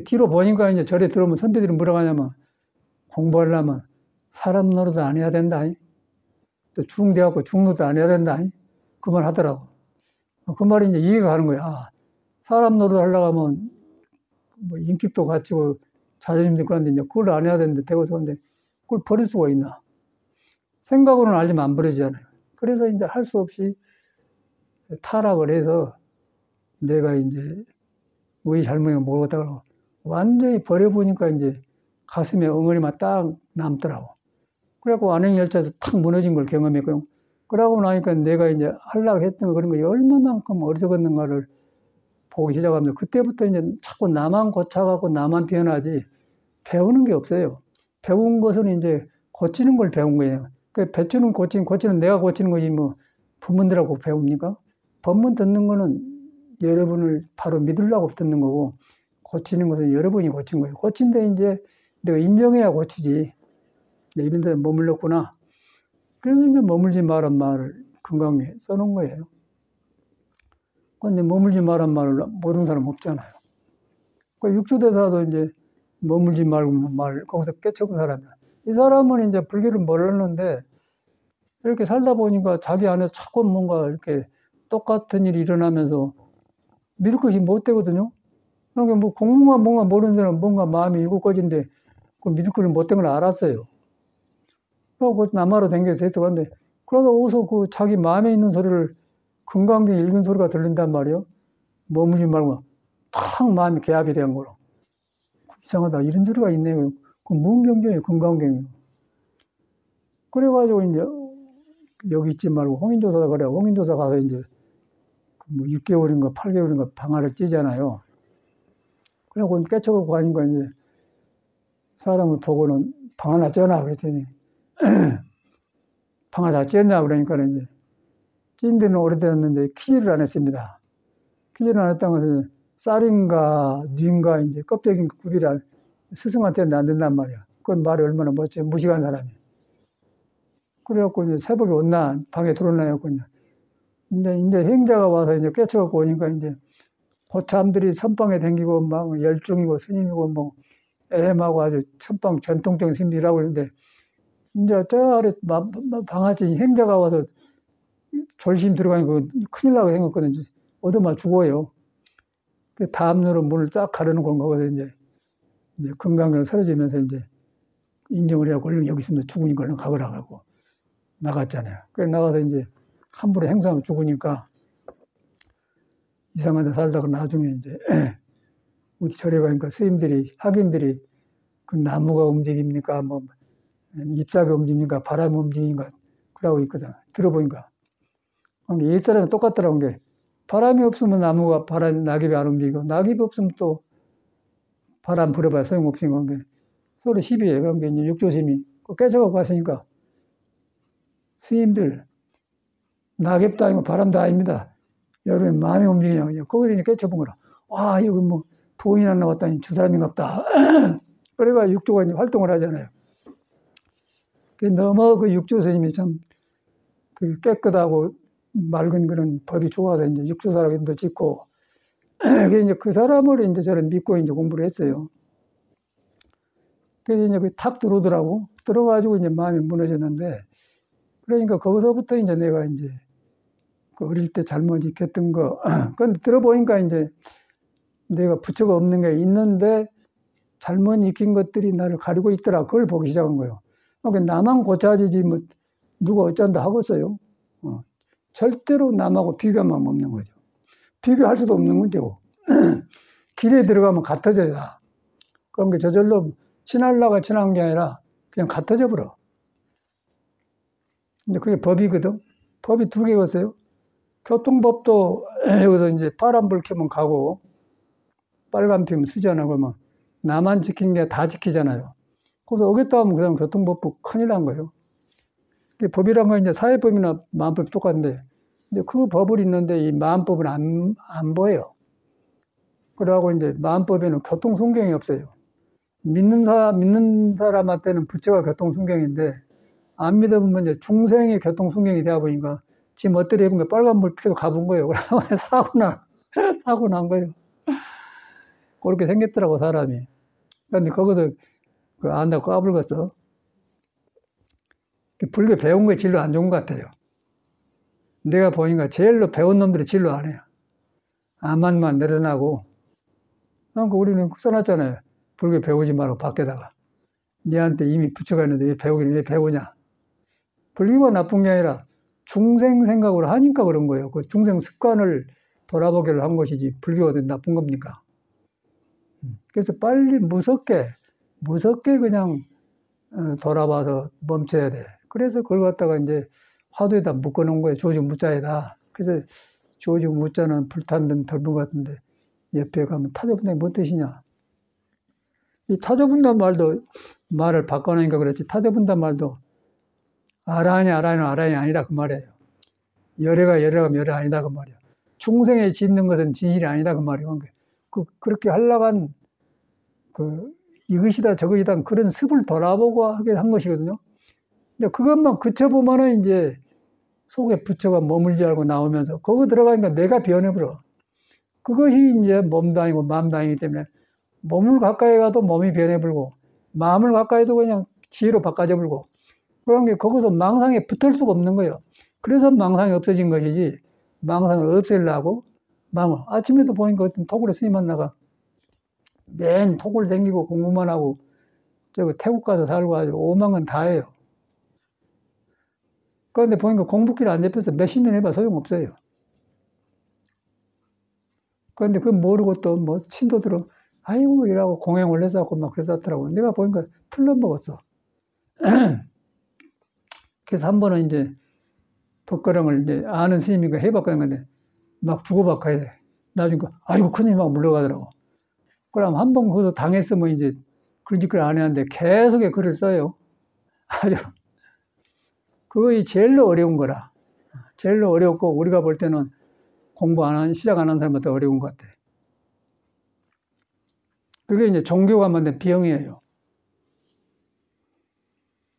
뒤로 보니까 이제 절에 들어오면 선배들이 뭐라고 하냐면 공부하려면 사람 노릇을 안 해야 된다. 또 중대하고 중노릇 안 해야 된다. 그 말 하더라고. 그 말이 이제 이해가 가는 거야. 사람 노릇 하려고 하면 뭐 인격도 갖추고 자존심도 있고 하는데 이제 그걸 안 해야 되는데 되고서 근데 그걸 버릴 수가 있나. 생각으로는 알지만 안 버리잖아요. 그래서 이제 할 수 없이 타락을 해서 내가 이제 왜 잘못인가 모르겠다고 완전히 버려보니까 이제 가슴에 엉덩이만 딱 남더라고. 그래갖고 완행열차에서 탁 무너진 걸 경험했거든. 그러고 나니까 내가 이제 하려고 했던 그런 거 얼마만큼 어리석었는가를 보기 시작합니다. 그때부터 이제 자꾸 나만 고쳐가고 나만 변하지 배우는 게 없어요. 배운 것은 이제 고치는 걸 배운 거예요. 그 배추는 고치는 내가 고치는 거지 뭐 법문들하고 배웁니까? 법문 듣는 거는 여러분을 바로 믿으려고 듣는 거고 고치는 것은 여러분이 고친 거예요. 고친데 이제 내가 인정해야 고치지. 이런 데 머물렀구나. 그래서 이제 머물지 말란 말을 금강에 써놓은 거예요. 근데 머물지 말란 말을 모르는 사람 없잖아요. 그 육조대사도 이제 머물지 말고 말 거기서 깨쳐본 사람이야. 이 사람은 이제 불교를 몰랐는데 이렇게 살다 보니까 자기 안에서 자꾸 뭔가 이렇게 똑같은 일이 일어나면서 믿을 것이 못 되거든요. 그러니까 뭐 공부만 뭔가 모르는 사람은 뭔가 마음이 일곱 가지인데 그 믿을 것이 못 된 걸 알았어요. 그러고 남하로 댕겨서 됐어. 근데 그러다 어디서 그 자기 마음에 있는 소리를 금강경 읽은 소리가 들린단 말이에요. 머무지 말고 탁 마음이 개합이 된 거로. 이상하다. 이런 소리가 있네요. 그 문경경이에요. 금강경이에요. 그래가지고 이제 여기 있지 말고 홍인조사다 그래. 홍인조사 가서 이제 뭐 6개월인가 8개월인가 방아를 찌잖아요. 그래갖고 깨쳐갖고 가니까 이제 사람을 보고는 방 하나 쪄놔 그랬더니 방 하나 쪘냐 그러니까 이제 찐 데는 오래됐는데 키질을 안 했습니다. 키질을 안 했다는 것은 쌀인가 뉘인가 이제 껍데기인가 구비를 스승한테는 안 된단 말이야. 그건 말이 얼마나 멋져 무식한 사람이. 그래갖고 이제 새벽에 온나 방에 들어오나요. 이제 행자가 와서 이제 깨쳐갖고 오니까 이제 고참들이 선방에 댕기고 막 열중이고 스님이고 뭐 애매하고 아주 선방 전통적인 스님들이라고 그러는데 이제 저 아래 방아찌 행자가 와서 졸심 들어가니까 큰일 나게 생겼거든요. 얻어맞 죽어요. 다음날은 문을 딱 가려놓고 거기서 이제 건강을 사라지면서 이제 인정을 해갖고 얼른 여기 있으면 죽으니까 얼른 가거라 하고 나갔잖아요. 그래 나가서 이제 함부로 행사하면 죽으니까 이상한 데 살다가 나중에 이제 어디 절에 가니까 스님들이, 학인들이 그 나무가 움직입니까? 뭐 잎사귀가 움직입니까? 바람이 움직입니까? 그러고 있거든. 들어보니까. 옛사람이 똑같더라고. 게 바람이 없으면 나무가 낙엽이 안 움직이고 낙엽이 없으면 또 바람 불어봐야 소용없으니까 서로 시비해. 그러니까 이제 육조심이 깨져가고 갔으니까 스님들 낙엽도 아니고 바람도 아닙니다. 여러분 마음이 움직이냐. 거기서 이제 깨쳐본 거라. 와 여기 뭐 돈이 안 나왔다니 저 사람인갑다. 그래가 육조가 이제 활동을 하잖아요. 너무 그 육조 스님이 참 그 깨끗하고 맑은 그런 법이 좋아서 이제 육조사라기도 짓고, 이제 그 사람을 이제 저는 믿고 이제 공부를 했어요. 그래서 이제 탁 들어오더라고. 들어가지고 이제 마음이 무너졌는데, 그러니까 거기서부터 이제 내가 이제 그 어릴 때 잘못 익혔던 거, 그런데 들어보니까 이제 내가 부처가 없는 게 있는데 잘못 익힌 것들이 나를 가리고 있더라. 그걸 보기 시작한 거예요. 그러니까 나만 고쳐지지 뭐 누가 어쩐다 하겠어요. 절대로 남하고 비교하면 없는 거죠. 비교할 수도 없는 거죠. 길에 들어가면 같아져야. 그러니까 저절로 친하려고 친한 게 아니라 그냥 같아져 버려. 이제 그게 법이거든. 법이 두 개였어요. 교통법도 여기서 이제 파란불 켜면 가고 빨간 피면 수지하고 뭐 나만 지킨 게 다 지키잖아요. 그래서 어겼다 하면 그냥 교통법도 큰일 난 거예요. 법이란 건 이제 사회법이나 마음법이 똑같은데, 이제 그 법을 있는데 이 마음법은 안 보여요. 그러고 이제 마음법에는 교통순경이 없어요. 믿는 사람한테는 부처가 교통순경인데, 안 믿어보면 이제 중생이 교통순경이 되어 보니까 지금 어떻게 해본 게 빨간불 켜도 가본 거예요. 그러면 사고 난 거예요. 그렇게 생겼더라고, 사람이. 근데 거기서 안다고 까불겠어. 불교 배운 게 진로 안 좋은 것 같아요. 내가 보니까 제일로 배운 놈들이 진로 안 해요. 암만만 늘어나고. 그러니까 우리는 써놨잖아요. 불교 배우지 말고 밖에다가. 니한테 이미 부처가 있는데 왜 배우기는 왜 배우냐. 불교가 나쁜 게 아니라 중생 생각으로 하니까 그런 거예요. 그 중생 습관을 돌아보기를 한 것이지 불교가 나쁜 겁니까? 그래서 빨리 무섭게 그냥 돌아봐서 멈춰야 돼. 그래서 그걸 갖다가 이제 화두에다 묶어놓은 거예요. 조주 무자에다. 그래서 조주 무자는 불탄 듯 덜분 같은데 옆에 가면 타조분담이 뭔 뜻이냐. 이 타조분담 말을 바꿔놓으니까 그렇지. 타조분담 말도 아라한이 아니라 그 말이에요. 열애가 열애 아니다 그 말이에요. 중생에 짓는 것은 진실이 아니다 그 말이에요. 그렇게 하려간 이것이다 저것이다 그런 습을 돌아보고 하게 한 것이거든요. 근데 그것만 그쳐보면은 이제 속에 부처가 머물지 않고 나오면서 거기 들어가니까 내가 변해버려. 그것이 이제 몸도 아니고 마음도 아니기 때문에 몸을 가까이 가도 몸이 변해버리고 마음을 가까이 도 그냥 지혜로 바꿔져 버리고 그런 게 거기서 망상에 붙을 수가 없는 거예요. 그래서 망상이 없어진 것이지 망상을 없애려고 아침에도 보니까 어떤 토굴에 스님 만나가 맨 토굴 댕기고 공부만 하고 저거 태국 가서 살고 아주 오만 건 다 해요. 그런데 보니까 공부길 안 잡혀서 몇십 년 해봐 소용없어요. 그런데 그걸 모르고 또 뭐 신도들은 아이고 이라고 공양 올려서고 막 그랬었더라고. 내가 보니까 틀려 먹었어. 그래서 한 번은 이제 덕거령을 이제 아는 스님이가 해봤거든. 근데 막 주고받고 해. 나중에 아이고 큰 스님 막 물러가더라고. 그럼 한 번 그거 당했으면 이제 그런 짓을 안 했는데 계속 글을 써요. 아주 그거이 제일로 어려운 거라. 제일로 어렵고 우리가 볼 때는 공부 시작 안 한 사람한테 어려운 것 같아. 그게 이제 종교가 만든 병이에요.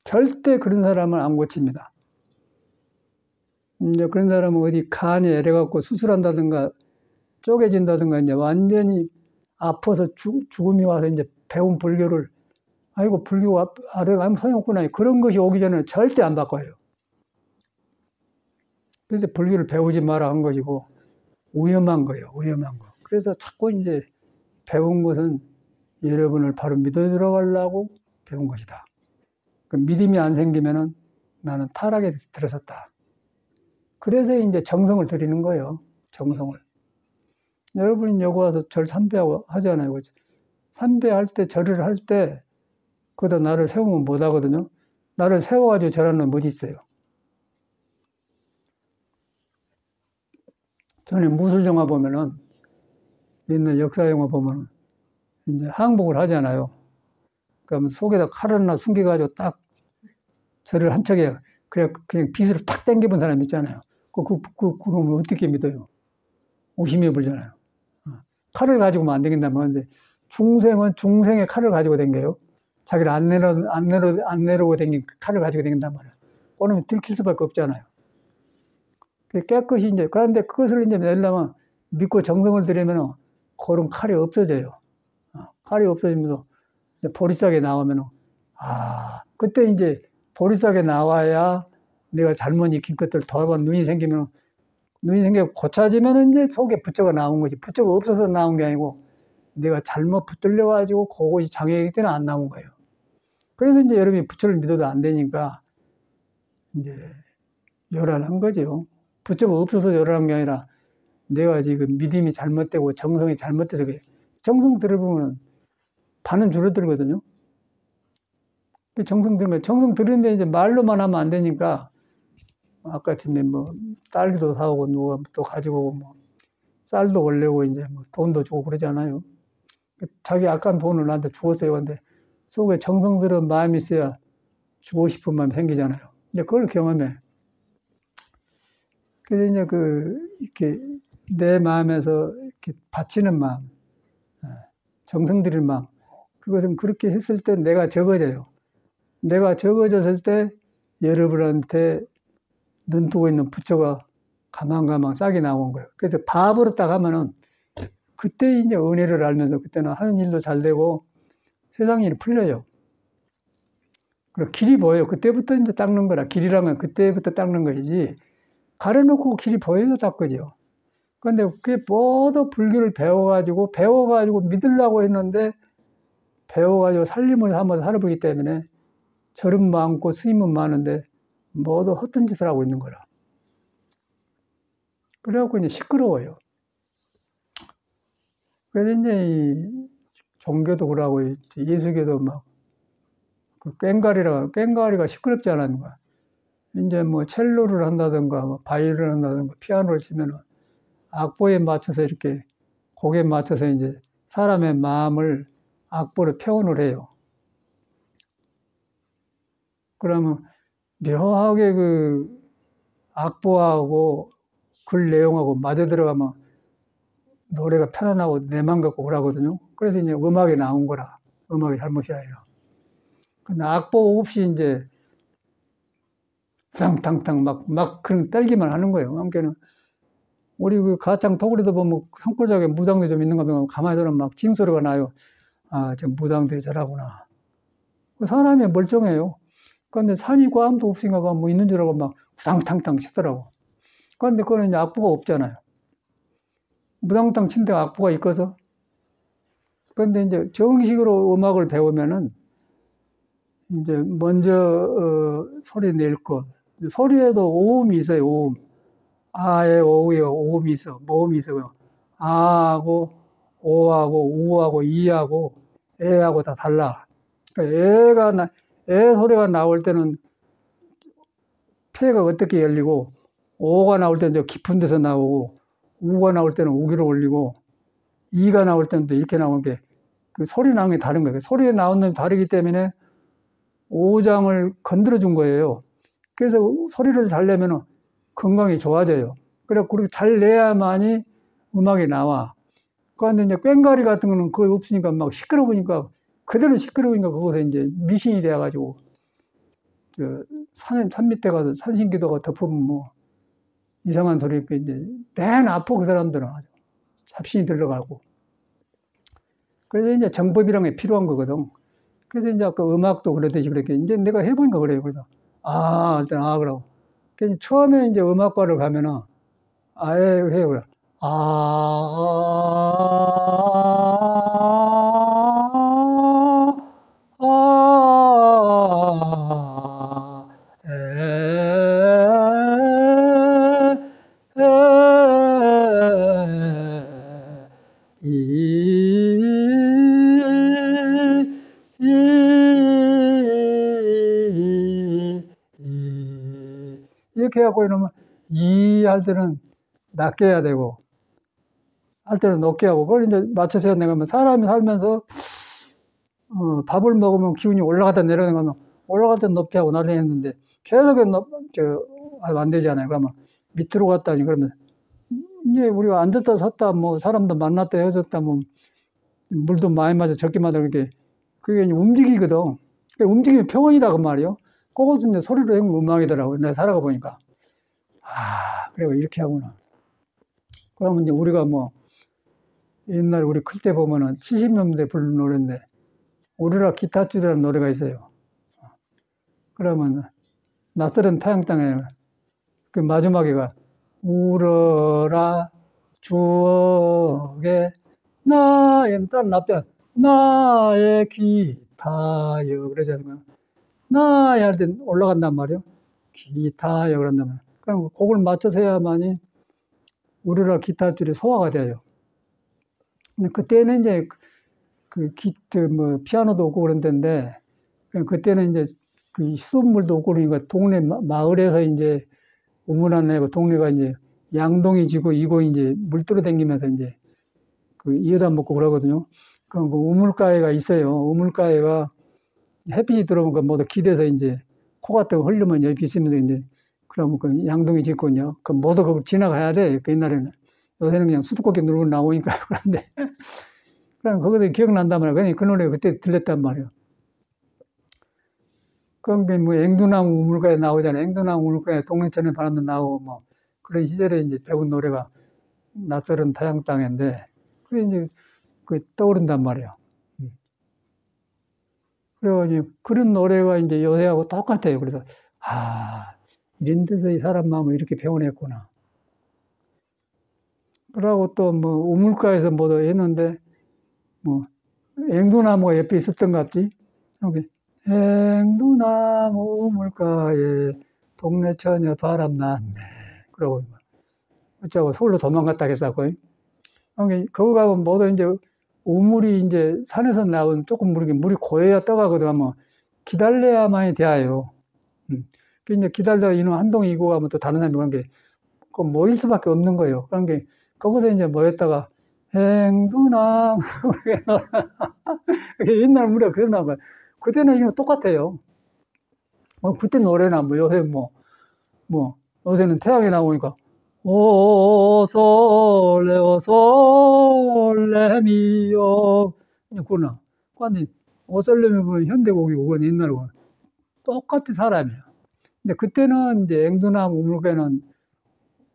절대 그런 사람은 안 고칩니다. 이제 그런 사람은 어디 간이 애려갖고 수술한다든가 쪼개진다든가 이제 완전히 아파서 죽음이 와서 이제 배운 불교를 아이고 불교가 아래가면 소용없구나 그런 것이 오기 전에 절대 안 바꿔요. 그래서 불교를 배우지 마라 한 것이고, 위험한 거예요, 위험한 거. 그래서 자꾸 이제 배운 것은 여러분을 바로 믿어 들어가려고 배운 것이다. 그 믿음이 안 생기면은 나는 타락에 들어섰다. 그래서 이제 정성을 들이는 거예요, 정성을. 여러분이 여기 와서 절 삼배하고 하잖아요. 삼배할 때, 절을 할 때, 그러다 나를 세우면 못 하거든요. 나를 세워가지고 절하는 건 못 있어요. 전에 무술 영화 보면은, 옛날 역사 영화 보면은, 이제 항복을 하잖아요. 그러면 속에다 칼을 하나 숨겨가지고 딱 절을 한 척에, 그냥 빗으로 탁 당겨본 사람 있잖아요. 그러면 어떻게 믿어요? 오심이 불잖아요. 칼을 가지고만 안 당긴다면 하는데, 중생은 중생의 칼을 가지고 당겨요. 자기를 안 내려고 당긴 칼을 가지고 당긴단 말이에요. 그러면 들킬 수밖에 없잖아요. 깨끗이 이제, 그런데 그것을 이제 내려면 믿고 정성을 들이면 그런 칼이 없어져요. 칼이 없어지면서 보리싹에 나오면, 그때 이제 보리싹에 나와야 내가 잘못 익힌 것들 더한 눈이 생기고 고쳐지면 이제 속에 부처가 나온 거지. 부처가 없어서 나온 게 아니고 내가 잘못 붙들려가지고 그것이 장애이기 때문에 안 나온 거예요. 그래서 이제 여러분이 부처를 믿어도 안 되니까 이제 요란한 거죠. 부처가 없어서 요란한 게 아니라 내가 지금 믿음이 잘못되고 정성이 잘못돼서 그래. 정성 들어보면 반은 줄어들거든요. 정성 들으는데 이제 말로만 하면 안 되니까 아까 전에 뭐 딸기도 사오고 누가 또 가지고 오고 뭐 쌀도 올리고 이제 뭐 돈도 주고 그러잖아요. 자기 아까운 돈을 나한테 주었어요. 근데 속에 정성스러운 마음이 있어야 주고 싶은 마음이 생기잖아요. 이제 그걸 경험해. 그래서 이제 이렇게 내 마음에서 이렇게 바치는 마음, 정성 들일 마음, 그것은 그렇게 했을 때 내가 적어져요. 내가 적어졌을 때 여러분한테 눈뜨고 있는 부처가 가만가만 싹이 나온 거예요. 그래서 밥으로 딱 하면은 그때 이제 은혜를 알면서 그때는 하는 일도 잘 되고 세상 일이 풀려요. 그리고 길이 보여요. 그때부터 이제 닦는 거라. 길이라면 그때부터 닦는 것이지. 가려놓고 길이 보여서 닦거죠. 그런데 그게 모두 불교를 배워가지고 믿으려고 했는데 배워가지고 살림을 하면서 살아보기 때문에 절은 많고 스님은 많은데 모두 헛된 짓을 하고 있는 거라. 그래갖고 이제 시끄러워요. 그래서 이제 이 종교도 그러고 예수교도 막 꽹과리가 시끄럽지 않은 거야. 이제 뭐 첼로를 한다든가 뭐 바이올린을 한다든가 피아노를 치면은 악보에 맞춰서 이렇게 곡에 맞춰서 이제 사람의 마음을 악보로 표현을 해요. 그러면 묘하게 악보하고 글 내용하고 맞아 들어가면 노래가 편안하고 내 맘 같고 그러거든요. 그래서 이제 음악이 나온 거라. 음악이 잘못이 아니라. 근데 악보 없이 이제 탕탕탕 막 그런 떨기만 하는 거예요. 그러니까 우리 가창 토굴에도 보면 산골짜기에 무당들 좀 있는가 보면 가만히 들으면 막 징소리가 나요. 저 무당들이 저라구나. 사람이 멀쩡해요. 그런데 산이 있고 아무도 없으니까 뭐 있는 줄 알고 막 우당탕탕 치더라고. 그런데 그거는 이제 악보가 없잖아요. 무당탕 친 데가 악보가 있어서. 그런데 이제 정식으로 음악을 배우면은 이제 먼저 소리 낼 것. 소리에도 오음이 있어요. 오음. 아에 오에 오음이 있어. 모음이 있어요. 아하고 오하고 우하고 이하고 에하고 다 달라. 그러니까 에 소리가 나올 때는 폐가 어떻게 열리고 오가 나올 때는 저 깊은 데서 나오고 우가 나올 때는 우기로 올리고 이가 나올 때는 또 이렇게 나오는 게 그 소리 나오는 게 다른 거예요. 소리에 나오는 게 다르기 때문에 오장을 건드려 준 거예요. 그래서 소리를 잘 내면 건강이 좋아져요. 그래, 그렇게 잘 내야만이 음악이 나와. 그런데 이제 꽹과리 같은 거는 그거 없으니까 막 시끄러우니까 그대로 시끄러우니까 그것에 이제 미신이 돼가지고 산 밑에 가서 산신기도가 덮으면 뭐 이상한 소리 이제 맨 아파 그 사람들은 아주 잡신이 들어가고. 그래서 이제 정법이란 게 필요한 거거든. 그래서 이제 아까 음악도 그러듯이 그렇게 이제 내가 해보니까 그래요. 그래서 일단 그러고 그러니까 처음에 이제 음악과를 가면은 아예 해요. 에, 이렇게 하고 이러면 이 할 때는 낮게 해야 되고 할 때는 높게 하고 그걸 이제 맞춰서 해야 되는 거면 사람이 살면서 밥을 먹으면 기운이 올라갔다 내려가는 거면 올라갈 때 높이 하고 낮게 했는데 계속 안 되잖아요. 그러면 밑으로 갔다니 그러면 이제 우리가 앉았다 섰다 뭐 사람도 만났다 헤어졌다 뭐 물도 많이 마셔 적게 마셔 그렇게 그게 이제 움직이거든. 그러니까 움직이면 평온이다 그 말이요. 그것도 이제 소리로 한 음악이더라고요. 내가 살아가 보니까 그래 이렇게 하구나. 그러면 이제 우리가 뭐 옛날 우리 클 때 보면은 70년대 부른 노래인데 우리라 기타주라는 노래가 있어요. 그러면 낯설은 타양 땅에 그 마지막에가 울어라 추억에 나의 딸 납변 나의 기타여 그러잖아요. 나의 할 때 올라간단 말이에요. 기타여 그런단 말이에요. 그럼 곡을 맞춰서 해야만이 우리라 기타줄이 소화가 돼요. 근데 그때는 이제 뭐 피아노도 없고 그런 데인데 그때는 이제 그 수돗물도 없고 그러니까 동네 마을에서 이제 우물 내고 동네가 이제 양동이 지고 이고 이제 물 뚫어다니면서 이제 그 이어다 먹고 그러거든요. 그럼 그 우물가에가 있어요. 우물가에가 햇빛이 들어오니까 모두 기대서 이제 코 같은 거 흘리면 여기 있으면 이제 그러면 그 양동이 짓고 있냐. 그 모두 그걸 지나가야 돼. 그 옛날에는. 요새는 그냥 수도꼭지 누르고 나오니까 그런데. 그럼 거기서 기억난단 말이야. 그냥 그 노래가 그때 들렸단 말이야. 그런 게 뭐 앵두나무 우물가에 나오잖아요. 앵두나무 우물가에 동네천에 바람도 나오고 뭐 그런 시절에 이제 배운 노래가 낯설은 타양 땅인데 그게 이제 그 떠오른단 말이에요. 그래가지고 그런 노래가 이제 요새하고 똑같아요. 그래서 이런 데서 이 사람 마음을 이렇게 표현했구나. 그러고 또 뭐 우물가에서 뭐도 했는데 뭐 앵두나무가 옆에 있었던 것 같지? 이렇게 앵두나무 우물가에 동네 처녀 바람 났네. 그러고 어쩌고 서울로 도망갔다 했었고. 거기 가면 모두 이제 우물이 이제 산에서 나온 조금 물이 고여야 떠가거든. 하면 기다려야만이 돼요. 그 이제 기다리다가 이놈 한 동이 이고 가면 또 다른 사람이 간 게, 그 모일 수밖에 없는 거예요. 그런 게, 거기서 이제 모였다가, 행두나, 옛날 무리가 그랬나 봐요. 그때는 이거 똑같아요. 그때 노래나 뭐 요새 요새는 태양이 나오니까, 오, 솔레미요. 그러나. 근데, 오솔레미 보면 현대곡이고, 그건 옛날이고. 똑같은 사람이에요. 근데 그때는 이제 앵두나무 우물가에는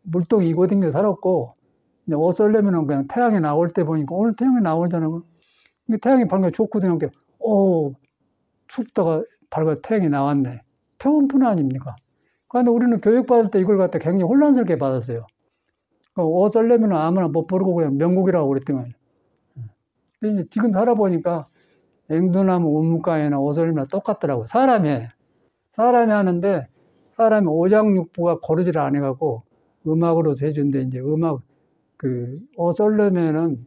물동이 이고 댕겨 살았고, 이제 오솔레미는 그냥 태양이 나올 때 보니까, 오늘 태양이 나오잖아요. 태양이 밝으면 좋거든요. 춥다가 밝아 태양이 나왔네. 평온뿐 아닙니까? 그런데 우리는 교육받을 때 이걸 갖다 굉장히 혼란스럽게 받았어요. 오솔레미는 아무나 못 부르고 그냥 명곡이라고 그랬더니. 지금 살아보니까 앵두나무 우물가에나 오솔레미나 똑같더라고요. 사람이 하는데, 사람이 오장육부가 고르지를 안 해갖고, 음악으로 해준데, 이제 오솔레미는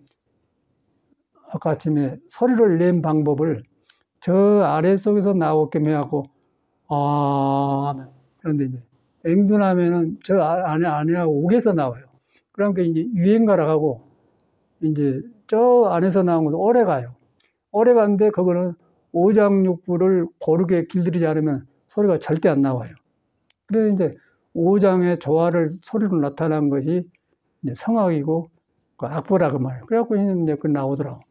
아까 아침에 소리를 낸 방법을 저 아래속에서 나오게끔 해갖고, 그런데 이제 앵두나무는 저 안에하고 옥에서 나와요. 그러니까 이제 유행가라 하고, 이제 저 안에서 나온 것도 오래 가요. 오래 가는데 그거는 오장육부를 고르게 길들이지 않으면 소리가 절대 안 나와요. 그래서 이제 오장의 조화를 소리로 나타난 것이 이제 성악이고 그 악보라고 말이에요. 그래갖고 이제 그 나오더라고.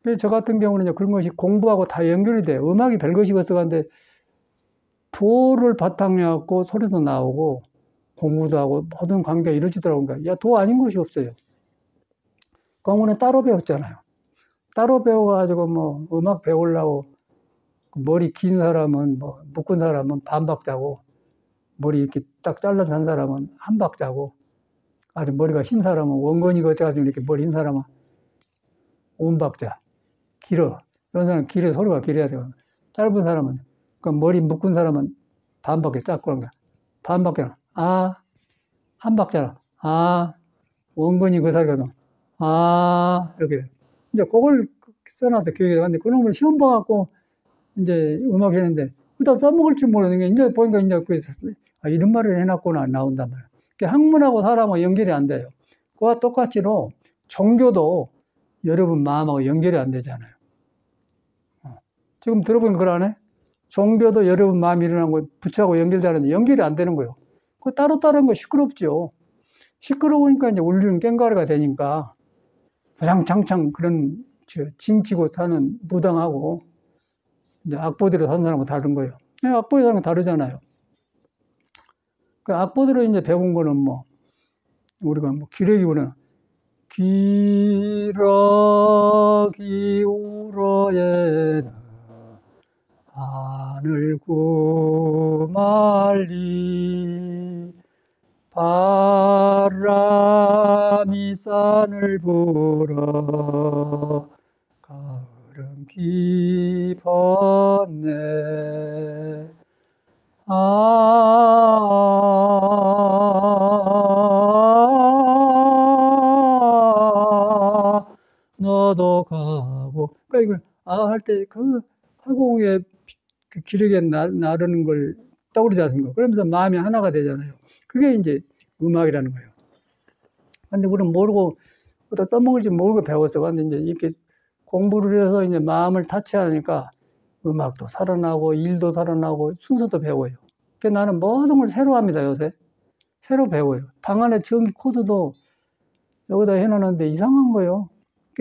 그래서 저 같은 경우는 이제 그런 것이 공부하고 다 연결이 돼요. 음악이 별것이 없어 간데 도를 바탕에 갖고 소리도 나오고 공부도 하고 모든 관계가 이루어지더라고요. 그러니까 도 아닌 것이 없어요. 공부는 따로 배웠잖아요. 따로 배워가지고 뭐 음악 배우려고 머리 긴 사람은 묶은 사람은 반박자고 머리 이렇게 딱 잘라서 한 사람은 한 박자고, 아주 머리가 흰 사람은 원건이 거쳐가지고 이렇게 머리 흰 사람은 온 박자. 길어. 이런 사람은 길어, 소리가 길어야 돼요. 짧은 사람은, 그 머리 묶은 사람은 반 박자 짧고 그런 거야. 반 박자는, 아, 한 박자는, 아, 원건이 그 사이거든. 아, 이렇게. 이제 그걸 써놔서 기억이 나는데, 그놈을 시험 봐갖고, 이제 음악 했는데, 그다 써먹을 줄 모르는 게, 이제 보니까 이제 아, 이런 말을 해놨구나, 나온단 말이야. 학문하고 사람하고 연결이 안 돼요. 그와 똑같이로, 종교도 여러분 마음하고 연결이 안 되잖아요. 지금 들어보니까 그러네? 종교도 여러분 마음이 일어나고 부처하고 연결되는데 연결이 안 되는 거예요. 그 따로따로한 거 시끄럽죠. 시끄러우니까 이제 울리는 깽가리가 되니까 부장창창 그런 징치고 사는 무당하고 이제 악보대로 사는 사람하고 다른 거예요. 악보에 사는 건 다르잖아요. 그 악보대로 이제 배운 거는 뭐 우리가 뭐 기러기보다는 기러기 울어에는 하늘구 말리 바람이 산을 불어 가을은 깊었네 너도 가고 그러니까 이걸 할 때 그 화공의 그 기력에 나르는 걸 떠오르지 않습니까? 그러면서 마음이 하나가 되잖아요. 그게 이제 음악이라는 거예요. 근데 우리는 모르고, 어디다 써먹을지 모르고 배웠어. 근데 이제 이렇게 공부를 해서 이제 마음을 타치하니까 음악도 살아나고, 일도 살아나고, 순서도 배워요. 그러니까 나는 모든 걸 새로 합니다, 요새. 새로 배워요. 방 안에 전기 코드도 여기다 해놨는데 이상한 거예요.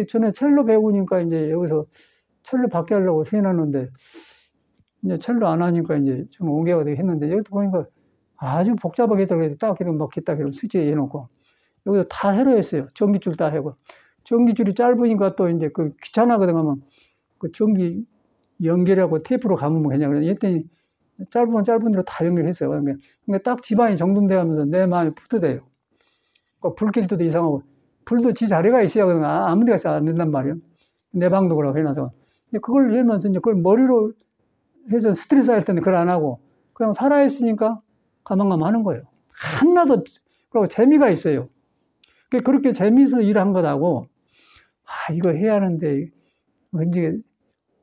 전에 첼로 배우니까 이제 여기서 첼로 받게 하려고 해놨는데, 이제 첼로 안 하니까 이제 좀 옮겨가 되게 했는데, 여기 보니까 아주 복잡하게 들어가서 딱 이런 막 기타 이런 스위치 해놓고, 여기서 다 새로 했어요. 전기줄 다 하고. 전기줄이 짧으니까 또 이제 그 귀찮아거든 하면 그 전기 연결하고 테이프로 감으면 그냥 했더니 짧은 대로 다 연결했어요. 그러니까 딱 집안이 정돈돼 가면서 내 마음이 뿌듯해요. 불 켤 때도 이상하고, 불도 지 자리가 있어야 아무 데가 안 된단 말이에요. 내 방도 그러고 해놔서. 근데 그걸 하면서 이제 그걸 머리로 해서 스트레스 할 때는 그걸 안 하고, 그냥 살아있으니까 가만가만 하는 거예요. 하나도, 그리고 재미가 있어요. 그렇게 재미있어 일한 거다고, 이거 해야 하는데, 이제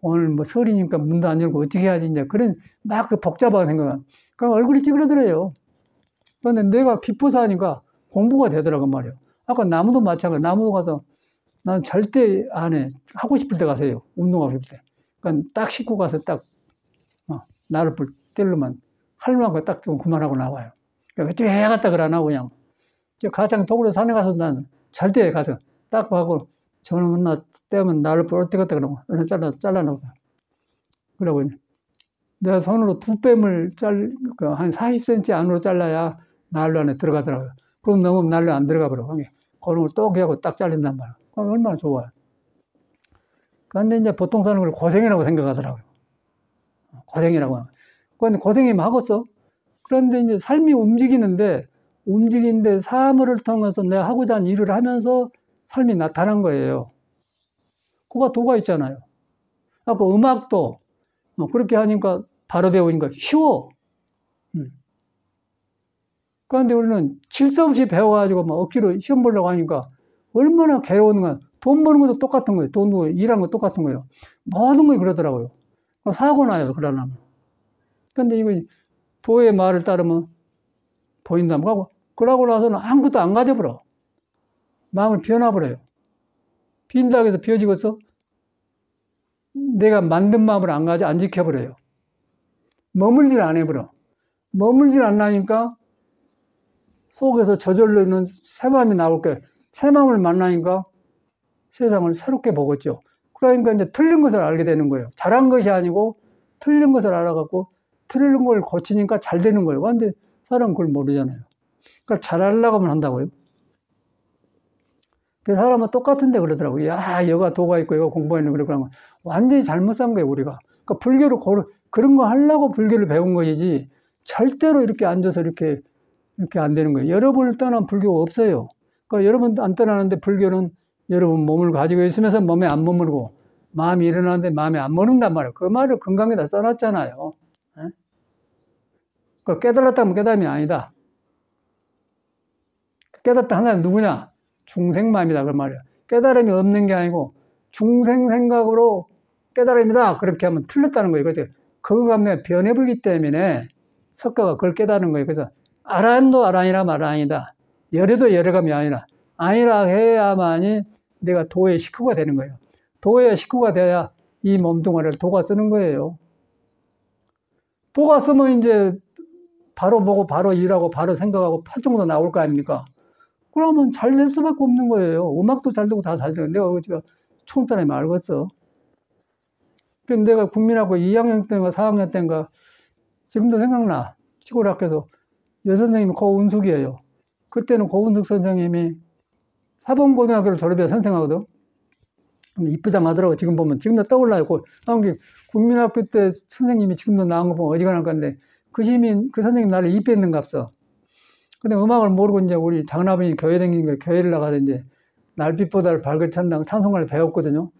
오늘 뭐 설이니까 문도 안 열고 어떻게 해야지, 이제 그런 막 그 복잡한 생각. 그러니까 얼굴이 찌그러들어요. 그런데 내가 기뻐서 하니까 공부가 되더라고 말이에요. 아까 나무도 마찬가지로 나무도 가서 난 절대 안 해. 하고 싶을 때 가서 해요. 운동하고 싶을 때. 그러니까 딱 씻고 가서 딱, 나를 불 때로만 할 만큼 딱 좀 그만하고 나와요. 그러니까 어떻게 해야겠다 그래 안 하고 그냥. 가장 도구로 산에 가서 난 절대 가서 딱 하고 저놈은 나 때면 나를 볼 때 같다 그러고 잘라놓고. 그러고 내가 손으로 두 뺨을 한 40cm 안으로 잘라야 난로 안에 들어가더라고요. 그럼 너무 난로 안 들어가 버려. 그걸 똑 하고 딱 잘린단 말이야. 그럼 얼마나 좋아요. 그런데 이제 보통 사는 걸 고생이라고 생각하더라고요. 고생이라고. 그런데 고생이면 하겠어. 그런데 이제 삶이 움직이는데 사물을 통해서 내가 하고자 하는 일을 하면서 삶이 나타난 거예요. 그거 도가 있잖아요. 아까 음악도 그렇게 하니까 바로 배우니까 쉬워. 그런데 우리는 질서 없이 배워가지고 막 억지로 시험 보려고 하니까 얼마나 괴로운가. 돈 버는 것도 똑같은 거예요. 돈도 일하는 것도 똑같은 거예요. 모든 게 그러더라고요. 사고 나요, 그러려면. 근데 이거 도의 말을 따르면 보인다면 하고, 그러고 나서는 아무것도 안 가져버려. 마음을 비워놔버려요. 빈다고 해서 비워지겠어? 내가 만든 마음을 안 지켜버려요. 머물질 안 해버려. 머물질 안 나니까 속에서 저절로 있는 새 마음이 나올 거예요. 새 마음을 만나니까 세상을 새롭게 보겠죠. 그러니까 이제 틀린 것을 알게 되는 거예요. 잘한 것이 아니고 틀린 것을 알아갖고 틀린 걸 고치니까 잘 되는 거예요. 근데 사람은 그걸 모르잖아요. 그러니까 잘하려고 하면 한다고요. 그 사람은 똑같은데 그러더라고요. 야, 여가 도가 있고 여가 공부했네. 그러고 완전히 잘못 산 거예요, 우리가. 그러니까 불교를 그런 거 하려고 불교를 배운 것이지 절대로 이렇게 앉아서 이렇게 안 되는 거예요. 여러분을 떠난 불교가 없어요. 그러니까 여러분 안 떠나는데 불교는 여러분 몸을 가지고 있으면서 몸에 안 머물고 마음이 일어나는데 마음에 안 머문단 말이에요. 그 말을 건강에다 써놨잖아요. 그 깨달았다면 깨달음이 아니다. 깨닫다 하나는 누구냐? 중생마음이다. 그 말이에요. 깨달음이 없는 게 아니고 중생 생각으로 깨달음이다. 그렇게 하면 틀렸다는 거예요. 그래서 그거 가면 변해버리기 때문에 석가가 그걸 깨달은 거예요. 그래서 아란도 아란이라 말 아니다. 열애도 열애감이 아니라 아니라 해야만이 내가 도의 식구가 되는 거예요. 도의 식구가 돼야 이 몸뚱아리를 도가 쓰는 거예요. 도가 쓰면 이제 바로 보고 바로 일하고 바로 생각하고 팔정도 나올 거 아닙니까? 그러면 잘 될 수밖에 없는 거예요. 음악도 잘 되고 다 잘 되고. 내가 어디가 촌 사람이 알겠어. 그래서 내가 국민학교 2학년 때인가 4학년 때인가 지금도 생각나. 시골 학교에서 여선생님이 고운숙이에요. 그때는 고운숙 선생님이 사범고등학교를 졸업해서 선생하거든. 근데 이쁘장하더라고. 지금 보면 지금도 떠올라요. 나온 게 국민학교 때 선생님이 지금도 나온 거 보면 어지간할 건데 그 선생님 나를 입혔는갑서. 근데 음악을 모르고 이제 우리 장남이 교회 다니는 거 교회를 나가서 이제 날빛보다를 밝게 찬다고 찬송가를 배웠거든요.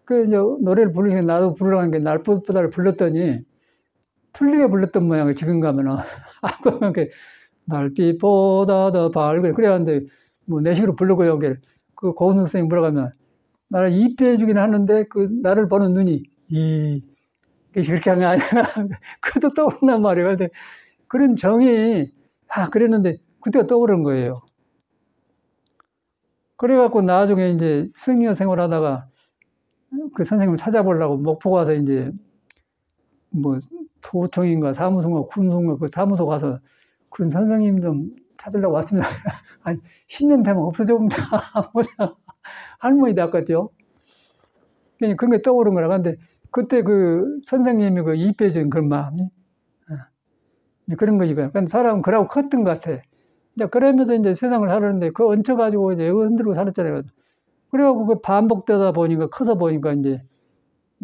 그 이제 노래를 부르니까 나도 부르라는 게 날빛보다를 불렀더니 틀리게 불렀던 모양을 지금 가면은 이렇게 날빛보다 더 밝게 그래야 하는데 뭐 내 식으로 부르고 여기 그 고은숙 선생님 물어가면 나를 입혀주긴 하는데 그 나를 보는 눈이 그렇게 하면 아니야. 그것도 떠오른단 말이에요. 근데 그런 정이 그랬는데 그때가 떠오른 거예요. 그래갖고 나중에 이제 승려 생활하다가 그 선생님을 찾아보려고 목포 가서 이제 뭐 도청인가 사무소인가 군소인가 그 사무소 가서 그런 선생님 좀 찾으려고 왔습니다. 한 10년 되면 없어져 본다. 할머니 닦았죠. 그런 게 떠오른 거라. 근데 그때 그 선생님이 그 입혀준 그런 마음이 그런 거지. 그러니까 사람은 그러고 컸던 것 같아. 이제 그러면서 이제 세상을 살았는데 그 얹혀가지고 이제 흔들고 살았잖아요. 그래갖고 그 반복되다 보니까 커서 보니까 이제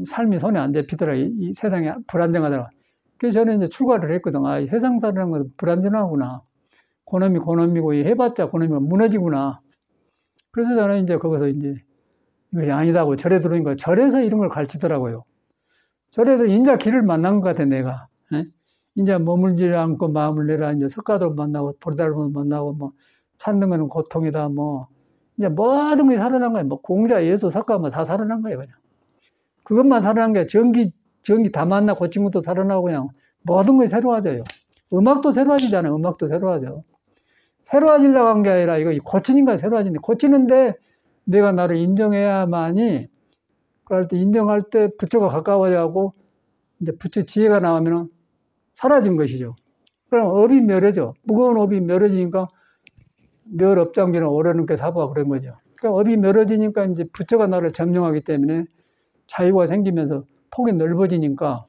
삶이 손에 안 잡히더라. 이 세상이 불안정하더라. 그래서 저는 이제 출가를 했거든. 이 세상 살아가는 건 불안정하구나. 고놈이 고놈이고 해봤자 고놈이 무너지구나. 그래서 저는 이제 거기서 이제 이거 아니다고 절에 들어오니까 절에서 이런 걸 가르치더라고요. 절에서 인자 길을 만난 것 같아 내가. 이제 머물지 않고 마음을 내라. 이제 석가도 만나고 보리달도 만나고 뭐 찾는 거는 고통이다. 뭐 이제 모든 게 살아난 거예요. 뭐 공자, 예수, 석가 뭐 다 살아난 거예요. 그냥 그것만 살아난 게 전기 다 만나 고친 것도 살아나고 그냥 모든 게 새로워져요. 음악도 새로워지잖아요. 음악도 새로워져. 새로워지려고 한 게 아니라 이거 고치니까 새로워지는데 고치는데 내가 나를 인정해야만이 그럴 때 인정할 때 부처가 가까워져고 이제 부처 지혜가 나오면은 사라진 것이죠. 그럼 업이 멸해져. 무거운 업이 멸해지니까 멸업장기는 오르는 게 사부가 그런 거죠. 그러니까 업이 멸해지니까 이제 부처가 나를 점령하기 때문에 자유가 생기면서 폭이 넓어지니까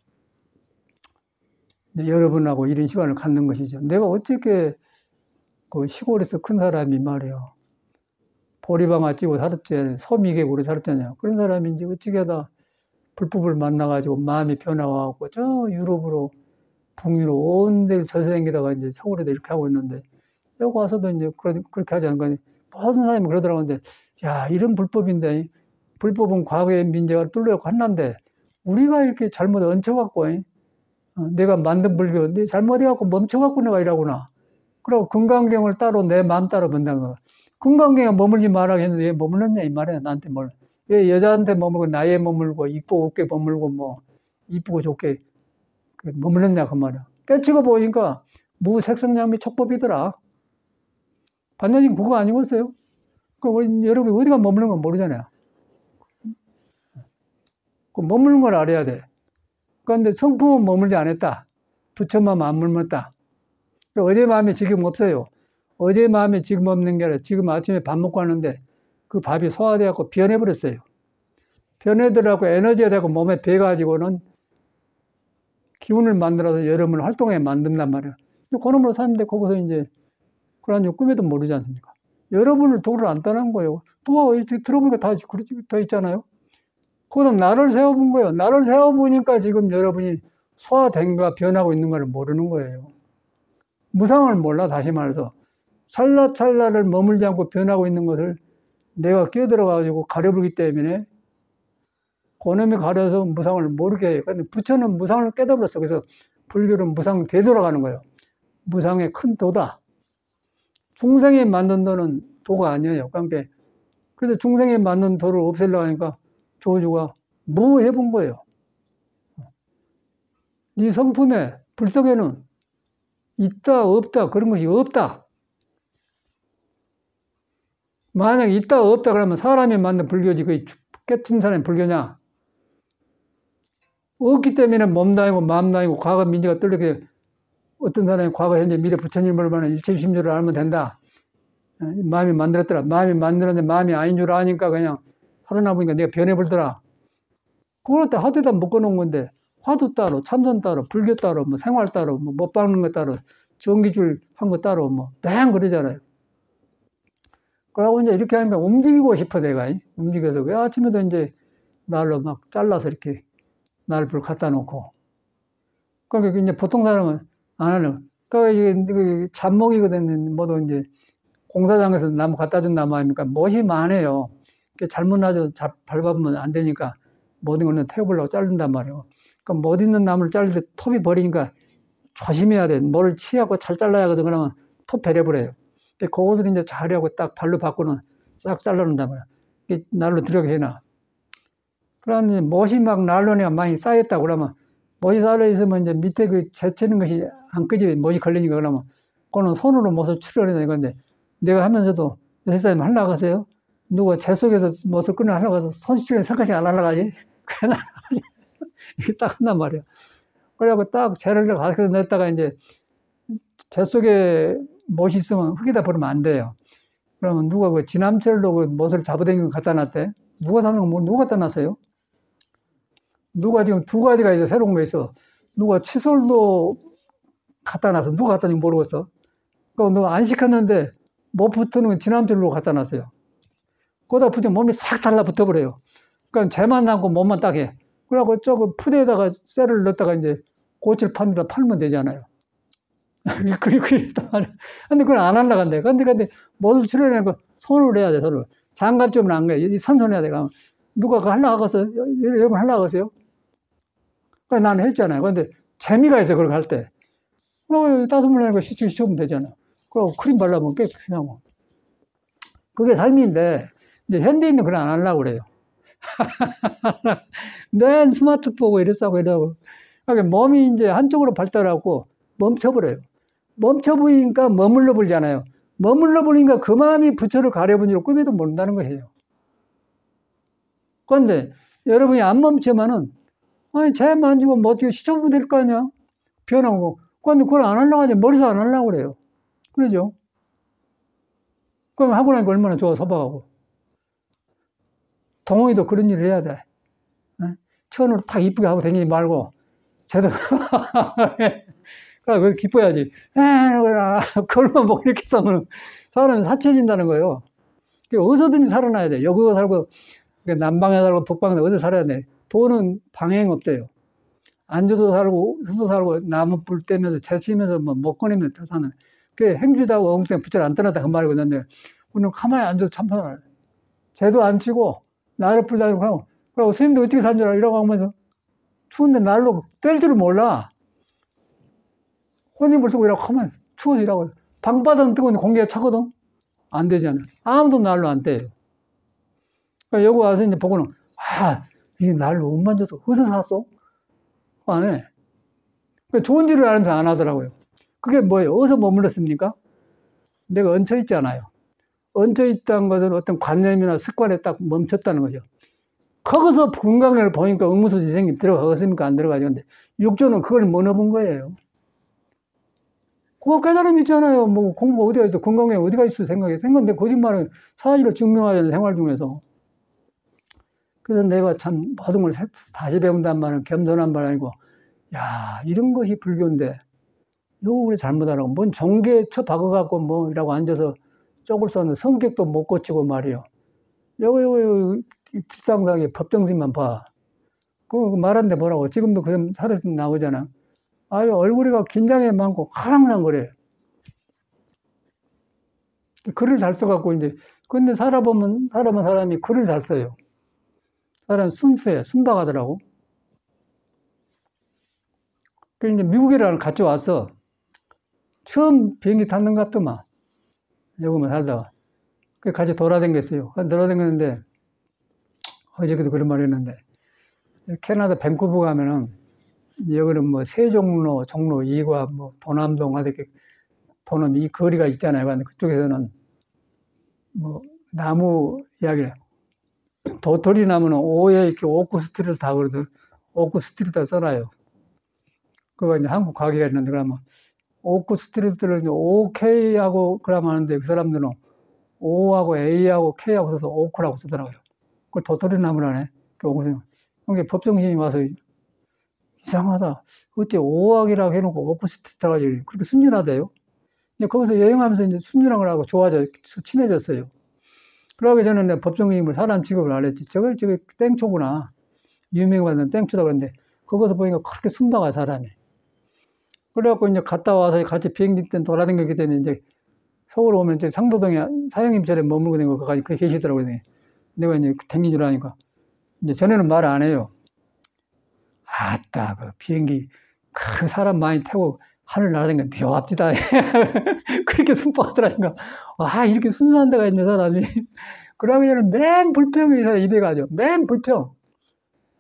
여러분하고 이런 시간을 갖는 것이죠. 내가 어떻게 그 시골에서 큰 사람이 말이요. 보리방아 찌고 살았지, 소미개구로 살았잖아요. 그런 사람이 이제 어떻게 하다 불법을 만나가지고 마음이 변화와갖고 저 유럽으로 북유로 온 데를 저세댕기다가 이제 서울에도 이렇게 하고 있는데 여기 와서도 이제 그렇게 하지 않고 모든 사람이 그러더라고요. 근데 야, 이런 불법인데 불법은 과거의 민재가 뚫려갖고 한난데 우리가 이렇게 잘못 얹혀갖고 내가 만든 불교 내 잘못해갖고 멈춰갖고 내가 이러구나. 그리고 금강경을 따로 내 마음 따로 본다는 거. 금강경에 머물지 말라고 했는데 왜 머물렀냐 이 말이야. 나한테 뭘. 왜 여자한테 머물고 나이에 머물고 이쁘고 웃게 머물고 뭐 이쁘고 좋게 머물렀냐 그 말이야. 깨치고 보니까 무색성량미 촉법이더라. 반야진 그거 아니었어요? 여러분이 어디가 머무는 건 모르잖아요. 그 머무는 걸 알아야 돼. 그런데 성품은 머물지 않았다. 부처만 안 머물렀다. 어제 마음에 지금 없어요. 어제 마음에 지금 없는 게 아니라 지금 아침에 밥 먹고 하는데 그 밥이 소화되어서 변해버렸어요. 변해더라고 에너지가 되고 몸에 배가지고는 기운을 만들어서 여러분을 활동에 만든단 말이에요. 그놈으로 사는데 거기서 이제 그런 꿈에도 모르지 않습니까? 여러분을 도를 안 떠난 거예요. 또 들어보니까 다 있잖아요. 거기서 나를 세워본 거예요. 나를 세워보니까 지금 여러분이 소화된가 변하고 있는 걸 모르는 거예요. 무상을 몰라. 다시 말해서 찰나찰나를 머물지 않고 변하고 있는 것을 내가 끼어들어가지고 가려보기 때문에 그놈이 가려서 무상을 모르게 해요. 근데 부처는 무상을 깨달았어. 그래서 불교는 무상 되돌아가는 거예요. 무상의 큰 도다. 중생이 만든 도는 도가 아니에요. 그러니까 그래서 중생이 만든 도를 없애려고 하니까 조주가 무해본 거예요. 네 성품에, 불성에는 있다, 없다, 그런 것이 없다. 만약 있다, 없다 그러면 사람이 만든 불교지, 그게 깨친 사람이 불교냐? 없기 때문에 몸도 아니고 마음도 아니고 과거 민지가 뚫리게 어떤 사람이 과거, 현재, 미래, 부처님을 보는 일체심조를 알면 된다. 마음이 만들었더라. 마음이 만들었는데 마음이 아닌 줄 아니까 그냥 살아나보니까 내가 변해버리더라. 그걸 다 하도다 묶어놓은 건데 화두 따로, 참선 따로, 불교 따로, 뭐 생활 따로, 뭐 못 박는 거 따로, 전기줄 한 거 따로, 뭐 맹 그러잖아요. 그러고 이제 이렇게 하니까 움직이고 싶어 내가 움직여서 왜 아침에도 이제 날로 막 잘라서 이렇게 날불 갖다 놓고. 그러니까 이제 보통 사람은 안 하려고. 그러니까 이게 잡목이거든. 뭐도 이제 공사장에서 나무 갖다 준 나무 아닙니까? 못이 많아요. 잘못 놔서 밟아보면 안 되니까 모든 거는 태워보려고 자른단 말이에요. 그러니까 못 있는 나무를 자를 때 톱이 버리니까 조심해야 돼. 뭐를 치하고 잘 잘라야거든. 그러면 톱 베려버려요. 그것을 이제 잘하고 딱 발로 바꾸는 싹 잘라놓는단 말이야. 날로 들어가 해놔. 그러니 못이 막 난로니까 많이 쌓였다 그러면 못이 쌓여 있으면 이제 밑에 그 재치는 것이 안 끄집어 못이 걸리니까 그러면 그거는 손으로 못을 추려내는 건데 내가 하면서도 선생님 하려고 하세요? 누가 재 속에서 못을 끊어 하려고 해서 손실을 생각이 안 하려고 하지? 그래 이게 딱 한단 말이야. 그래갖고 딱 재를 가서 넣었다가 이제 재 속에 못이 있으면 흙에다 버리면 안 돼요. 그러면 누가 그 지남철로 그 못을 잡아당기고 갖다 놨대? 누가 사는 거 누가 갖다 놨어요? 누가 지금 두 가지가 이제 새로운 거 있어. 누가 칫솔도 갖다 놨어. 누가 갖다 놨는지 모르겠어. 그러니까 누가 안 시켰는데 못 붙는 지남철로 갖다 놨어요. 거기다 붙이면 몸이 싹 달라붙어버려요. 그러니까 재만 남고 몸만 딱 해. 그래갖고 저거 푸대에다가 쇠를 넣었다가 이제 고칠 판에다 팔면 되잖아요. 그랬단 말이야. 근데 그걸 안 하려고 한대. 근데 못을 치려내고 손을 해야 돼, 손을. 장갑 좀 안 가. 선손해야 돼. 누가 그거 하려고 하겠어요? 여러분 하려고 하세요? 그러니까 나는 했잖아요. 근데 재미가 있어, 그걸 할 때. 따뜻물 내는 거 시추면 되잖아. 그리고 크림 발라보면 깨끗하고. 그게 삶인데, 이제 현대인은 그걸 안 하려고 그래요. 맨 스마트 보고 이랬다고 이러고. 그러니까 몸이 이제 한쪽으로 발달하고 멈춰버려요. 멈춰버리니까 머물러 버리잖아요. 머물러 버리니까 그 마음이 부처를 가려보니로 꿈에도 모른다는 거예요. 그런데 여러분이 안 멈추면은, 아니, 재 만지고 뭐 어떻게 시켜보면 될 거 아니야? 변하고. 그런데 그걸 안 하려고 하지. 머리서 안 하려고 그래요. 그러죠? 그럼 하고 나니까 얼마나 좋아, 서방하고. 동호회도 그런 일을 해야 돼. 천으로 탁 이쁘게 하고 다니지 말고, 제대로. 그래, 기뻐야지. 그걸만 보고 이렇게 싸면 사람이 사쳐진다는 거예요. 어디서든지 살아나야 돼. 여기 살고, 남방에 살고, 북방에 어디 살아야 돼. 돈은 방행 없대요. 안주도 살고, 수도 살고, 나무불 떼면서, 채치면서, 뭐, 못 꺼내면서 사는. 그게 행주다고 엉뚱 부처를 안 떠났다 그 말이고 있는데, 우리는 가만히 앉아서 참 편하네. 쟤도 안 치고, 나를 불 다니고 하고, 그리고 스님도 어떻게 산 줄 알아? 이러고 하면서, 추운데 날로 뗄 줄을 몰라. 혼인불 쓰고 이러고 하면 추워서 이러고. 방바닥은 뜨거운데 공기가 차거든? 안 되잖아. 아무도 날로 안 떼요. 그러니까 여기 와서 이제 보고는, 이게 날로 못 만져서 어디서 샀어? 안 해. 그러니까 좋은 줄을 아는데 안 하더라고요. 그게 뭐예요? 어디서 머물렀습니까? 내가 얹혀 있잖아요. 얹혀 있다는 것은 어떤 관념이나 습관에 딱 멈췄다는 거죠. 거기서 건강을 보니까 의무소지생이 들어가겠습니까? 안 들어가죠. 근데 육조는 그걸 못 넣은 거예요. 그거 깨달음 있잖아요. 뭐 공부 어디가 있어? 건강에 어디가 있어? 생각인데 거짓말은 사실을 증명하잖아요. 생활 중에서. 그래서 내가 참 모든 걸 다시 배운단 말은 겸손한 말 아니고, 야, 이런 것이 불교인데, 요거 우리 잘못하라고. 뭔 종교에 쳐박아갖고 뭐, 이라고 앉아서 쪽을 쏘는 성격도 못 고치고 말이요. 요거, 길상상의 법정심만 봐. 그거 말한데 뭐라고. 지금도 그럼 살았으면 나오잖아. 아유, 얼굴이가 긴장이 많고, 화랑랑 그래. 글을 잘 써갖고 이제, 근데 살아보면 사람이 글을 잘 써요. 사람 순수해, 순박하더라고. 그 이제 미국이라는 같이 왔어. 처음 비행기 탔는 것 같더만. 여기만 살다가. 그 같이 돌아다녔어요. 돌아다녔는데, 어저께도 그런 말 했는데, 캐나다 밴쿠버 가면은, 여기는 뭐 세종로, 종로 2과 뭐 도남동 하듯이 도남 이 거리가 있잖아요. 근데 그쪽에서는 뭐 나무 이야기, 도토리 나무는 오에 이렇게 오크 스트리트 다 그러더라고요. 오크 스트리트 써놔요. 그거 이제 한국 가게가 있는데, 그러면 오크 스트리트를 이제 OK하고 그러면 하는데, 그 사람들은 O하고 A하고 K하고 써서 오크라고 쓰더라고요. 그걸 도토리 나무라네. 그게 법정심이 와서 이상하다. 어째 오학이라고 해놓고 오크 스트리트라고 그렇게 순진하대요. 이제 거기서 여행하면서 이제 순진한 걸 하고 좋아져, 친해졌어요. 그러기 전에 내가 법정심을 사람 취급을 안 했지. 저걸 땡초구나. 유명한 땡초다 그랬는데, 거기서 보니까 그렇게 순박한 사람이. 그래갖고 이제 갔다 와서 같이 비행기 때 돌아다녔기 때문에 이제 서울 오면 이제 상도동에 사장님처럼 머물고 된 거, 거기 계시더라고요. 내가 이제 댕긴 줄 아니까. 이제 전에는 말 안 해요. 아따, 그 비행기, 그 사람 많이 태우고 하늘 날아다니는 게 묘합디다. 그렇게 순박하더라니까. 와, 이렇게 순수한 데가 있는 사람이. 그러기 전에 맨 불평이 입에 가죠. 맨 불평.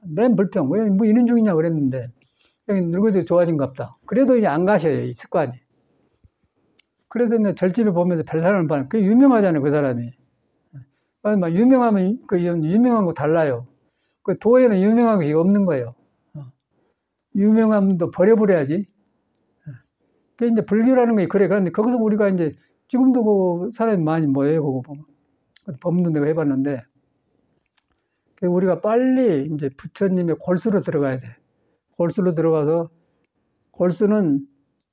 왜 뭐 이런 중이냐 그랬는데, 늙어서 좋아진 것 같다. 그래도 이제 안 가셔요, 이 습관이. 그래서 이제 절집에 보면서 별 사람을 봐요. 그게 유명하잖아요, 그 사람이. 막 유명하면, 유명한 거 달라요. 그 도에는 유명한 것이 없는 거예요. 유명함도 버려버려야지. 그게 이제 불교라는 게 그래. 그런데 거기서 우리가 이제 지금도 그 사람이 많이 모여요, 그거 보면. 법문도 내가 해봤는데, 우리가 빨리 이제 부처님의 골수로 들어가야 돼. 골수로 들어가서, 골수는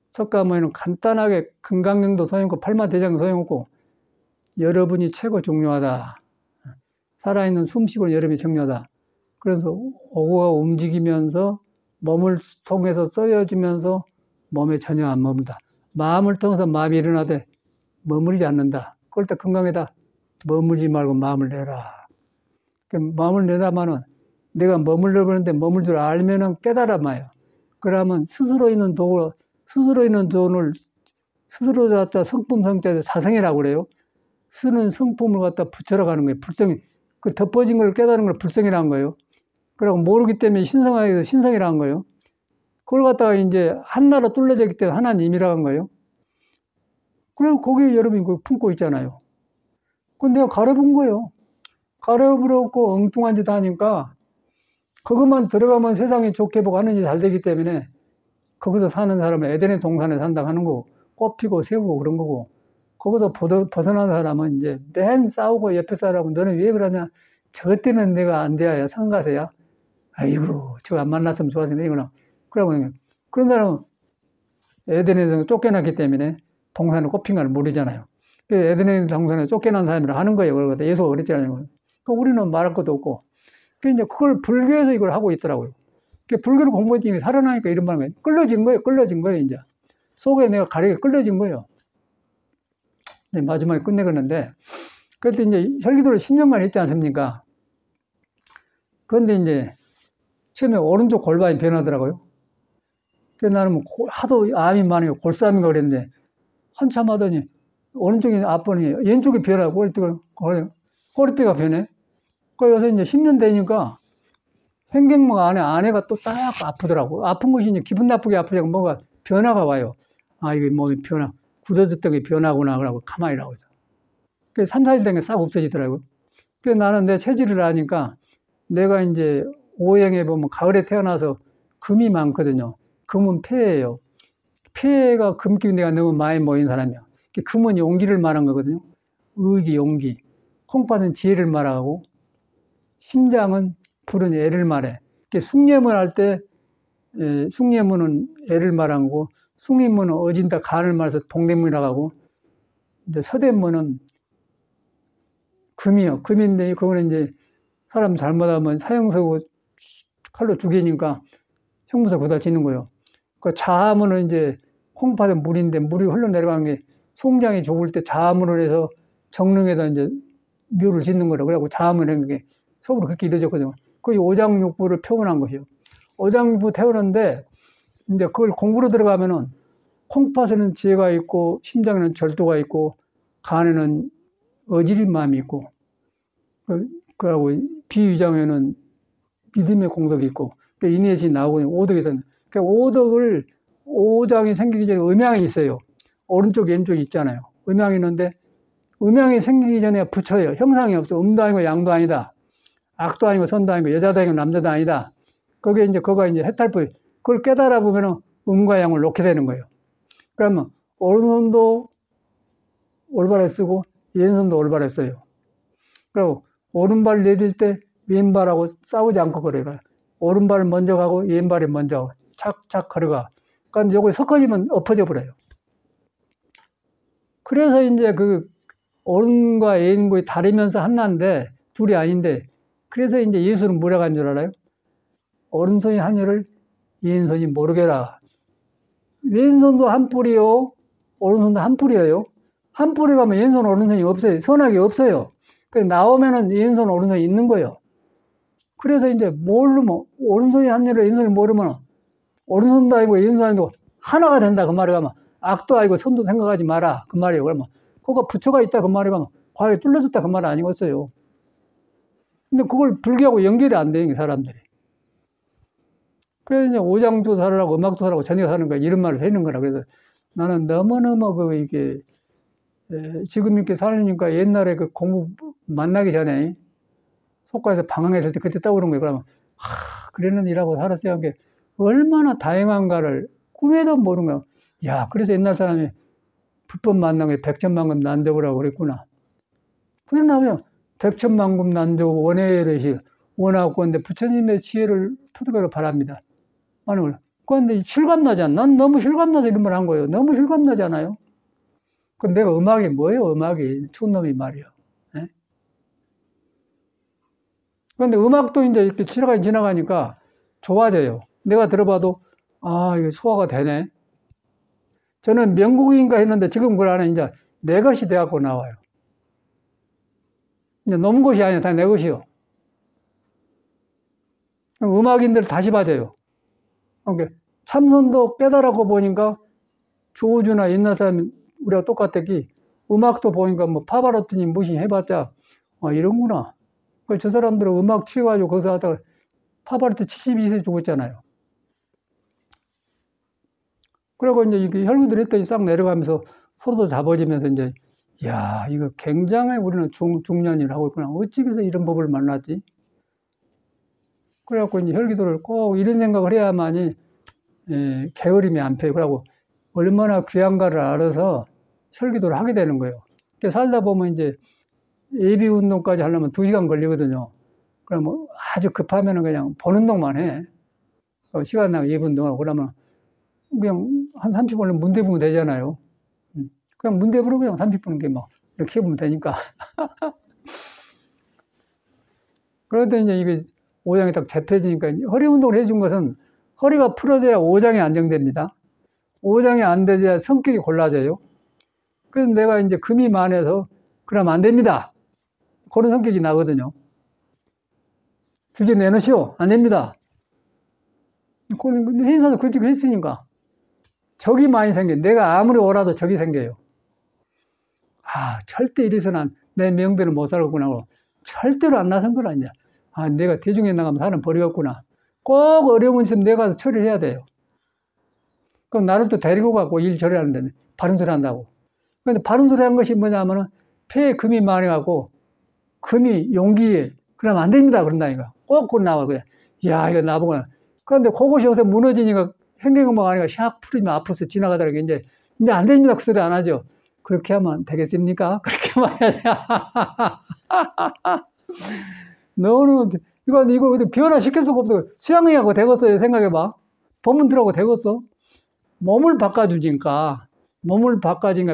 석가모니는 간단하게 금강경도 소용없고 팔마대장 소용없고 여러분이 최고 중요하다. 살아있는 숨쉬고는 여러분이 중요하다. 그래서 오고가 움직이면서 몸을 통해서 써여지면서 몸에 전혀 안 머문다. 마음을 통해서 마음이 일어나되 머무르지 않는다. 그럴 때 건강에다 머물지 말고 마음을 내라. 마음을 내다마는 내가 머물러 버는데 머물 줄 알면은 깨달아마요. 그러면 스스로 있는 돈을 스스로 갖다 성품 성자에서 자성이라고 그래요. 쓰는 성품을 갖다 붙여러 가는 거예요. 불성이. 그 덮어진 걸 깨달은 걸 불성이라는 거예요. 그리고 모르기 때문에 신성하게 신성이라는 거예요. 그걸 갖다가 이제 하나로 뚫려졌기 때문에 하나님이라는 거예요. 그래서 거기에 여러분이 그걸 품고 있잖아요. 그건 내가 가려본 거예요. 가려버렸고 엉뚱한 짓 하니까 그것만 들어가면 세상이 좋게 보고 하는 일이 잘 되기 때문에 거기서 사는 사람은 에덴의 동산에 산다고 하는 거고, 꽃피고 세우고 그런 거고, 거기서 벗어난 사람은 이제 맨 싸우고 옆에 사람은 너는 왜 그러냐? 저것 때문에 내가 안 돼야 성가세야? 아이고, 저거 안 만났으면 좋았는데, 이거나. 그러고, 그런 사람은 에덴에서 쫓겨났기 때문에 동산에 꽃핀 걸 모르잖아요. 에덴의 동산에 쫓겨난 사람이라 하는 거예요. 그러고 예수가 그랬잖아요. 우리는 말할 것도 없고. 이제 그걸 불교에서 이걸 하고 있더라고요. 불교를 공부했더니 살아나니까 이런 말을 해요. 끌려진 거예요, 이제. 속에 내가 가리게 끌려진 거예요. 마지막에 끝내겠는데, 그래서 이제 혈기도를 10년간 했지 않습니까? 그런데 이제 처음에 오른쪽 골반이 변하더라고요. 그래서 나는 뭐 하도 암이 많아요. 골수암인가 그랬는데, 한참 하더니 오른쪽이 아프니 왼쪽이 변하고, 꼬리뼈가 변해. 그래서 이제 10년 되니까 횡격막 안에가 또 딱 아프더라고. 아픈 것이 이제 기분 나쁘게 아프냐고 뭐가 변화가 와요. 아, 이게 몸이 굳어졌던 게 변화구나. 그러고 가만히 나오고 있어. 그래서 3, 4일 되면 싹 없어지더라고요. 그래서 나는 내 체질을 아니까 내가 이제 오행에 보면 가을에 태어나서 금이 많거든요. 금은 폐예요. 폐가 금기 내가 너무 많이 모인 사람이야. 금은 용기를 말한 거거든요. 의기, 용기. 콩팥은 지혜를 말하고, 심장은 불은 애를 말해. 숭례문 할 때, 숭례문은 애를 말한 거고, 숭례문은 어진다 간을 말해서 동대문이라고 하고, 이제 서대문은 금이요. 금인데, 그거는 이제 사람 잘못하면 사형서고 칼로 죽이니까 형무소 그다 짓는 거예요. 그 자문은 이제 콩팥은 물인데 물이 흘러내려가는 게 송장이 죽을 때 자문을 해서 정릉에다 이제 묘를 짓는 거라. 그래갖고 자음을 한 게 속으로 그렇게 이루어졌거든요. 그게 오장육부를 표현한 것이요. 오장육부 태우는데 이제 그걸 공부로 들어가면은 콩팥에는 지혜가 있고 심장에는 절도가 있고 간에는 어지린 마음이 있고 그러고 비위장에는 믿음의 공덕이 있고 인내심이 나오고 오덕이 되는 오덕을 오장이 생기기 전에 음양이 있어요. 오른쪽 왼쪽이 있잖아요. 음양이 있는데 음양이 생기기 전에 붙여요. 형상이 없어. 음도 아니고 양도 아니다. 악도 아니고 선도 아니고 여자도 아니고 남자도 아니다. 거기에 이제 그거가 이제 해탈법. 그걸 깨달아 보면은 음과 양을 놓게 되는 거예요. 그러면 오른손도 올바로 쓰고 왼손도 올바로 써요. 그리고 오른발 내딜 때 왼발하고 싸우지 않고 걸어가. 오른발 먼저 가고 왼발이 먼저 가고 착착 걸어가. 그러니까 요거 섞어지면 엎어져 버려요. 그래서 이제 그 오른과 왼골이 다르면서 하나인데 둘이 아닌데 그래서 이제 예수는 뭐라고 한 줄 알아요? 오른손이 한 일을 왼손이 모르게라. 왼손도 한 뿔이요. 오른손도 한 뿔이에요. 한 뿔이 가면 왼손 오른손이 없어요. 선악이 없어요. 그래서 나오면은 왼손 오른손이 있는 거예요. 그래서 이제 모르면 오른손이 한 일을 왼손이 모르면 오른손도 아니고 왼손도 아니고 하나가 된다 그 말이 가면 악도 아니고 선도 생각하지 마라 그 말이에요. 그러면 그거 부처가 있다 그 말이 가면 과거에 뚫려졌다 그 말은 아니겠어요. 근데 그걸 불교하고 연결이 안 돼요 사람들이. 그래서 이제 오장조사를 하고 음악조사를 하고 전혀사는 거야 이런 말을 해는 거라. 그래서 나는 너무너무 그 이게 지금 이렇게 살으니까 옛날에 그 공부 만나기 전에 속가에서 방황했을 때 그때 떠오른 거예요. 그러면 그랬는 일하고 살았어야 한 게 얼마나 다행한가를 꿈에도 모르는 거야. 야, 그래서 옛날 사람이 불법 만남에 백천만금 난적이라고 그랬구나. 그냥 나오면 백천만금 난적 원해의릇이 원하고 근데 부처님의 지혜를 터득하기를 바랍니다. 아니, 그런데 실감나잖아. 난 너무 실감나서 이런 말 한 거예요. 너무 실감나잖아요. 그럼 내가 음악이 뭐예요? 음악이 촌놈이 말이요. 네? 그런데 음악도 이제 이렇게 지나가니까 좋아져요. 내가 들어봐도 이거 소화가 되네. 저는 명곡인가 했는데 지금 그걸 안 해. 이제 내 것이 돼갖고 나와요. 이제 놈 것이 아니라 다 내 것이요. 음악인들 다시 봐줘요. 그러니까 참선도 깨달았고 보니까 조우주나 옛날 사람 우리가 똑같았기 음악도 보니까 뭐 파바로티니 무슨 해봤자 이런구나. 저 사람들은 음악 치가지고 거기서 하다가 파바로티 72세 죽었잖아요. 그리고 이제 이게 혈구들 했더니 싹 내려가면서 서로도 잡아지면서 이제 야 이거 굉장히 우리는 중년을 하고 있구나. 어찌 해서 이런 법을 만났지? 그래갖고 이제 혈기도를 꼭 이런 생각을 해야만이 게으름이 안 펴요. 그러고 얼마나 귀한가를 알아서 혈기도를 하게 되는 거예요. 살다 보면 이제 예비 운동까지 하려면 2시간 걸리거든요. 그러면 아주 급하면은 그냥 보는 동만 해. 시간 나고 예비 운동하고 그러면 그냥 한 30분은 문대 보면 되잖아요. 그냥 문대 보고 그냥 30분 막 이렇게 해보면 되니까. 그런데 이제 이게 오장이 딱 잡혀지니까 허리 운동을 해준 것은 허리가 풀어져야 오장이 안정됩니다. 오장이 안 되져야 성격이 골라져요. 그래서 내가 이제 금이 많아서 그러면 안 됩니다. 그런 성격이 나거든요. 주제 내놓으시오. 안 됩니다. 회사도 그렇게 했으니까. 적이 많이 생겨. 내가 아무리 오라도 적이 생겨요. 절대 이래서는 내 명배를 못 살겠구나. 절대로 안 나선 거라, 이제. 내가 대중에 나가면 사람 버리겠구나. 꼭 어려운 있으면 내가 가서 처리를 해야 돼요. 그럼 나를 또 데리고 가고 일 처리하는데 바른 소리 한다고. 근데 바른 소리 한 것이 뭐냐면은 폐에 금이 많아갖고 금이 용기에 그러면 안 됩니다. 그런다니까. 꼭 그거 나와. 그래. 야, 이거 나보고. 그런데 그것이 요새 무너지니까 행경음악 하니까 샥 풀리면 앞으로서 지나가더라고. 이제 안 됩니다. 그 소리 안 하죠. 그렇게 하면 되겠습니까? 그렇게 말해야 너는 이걸 어디 변화시킬 수가 없어. 수양이하고 되겠어요. 생각해봐. 법문들하고 되겠어. 몸을 바꿔주니까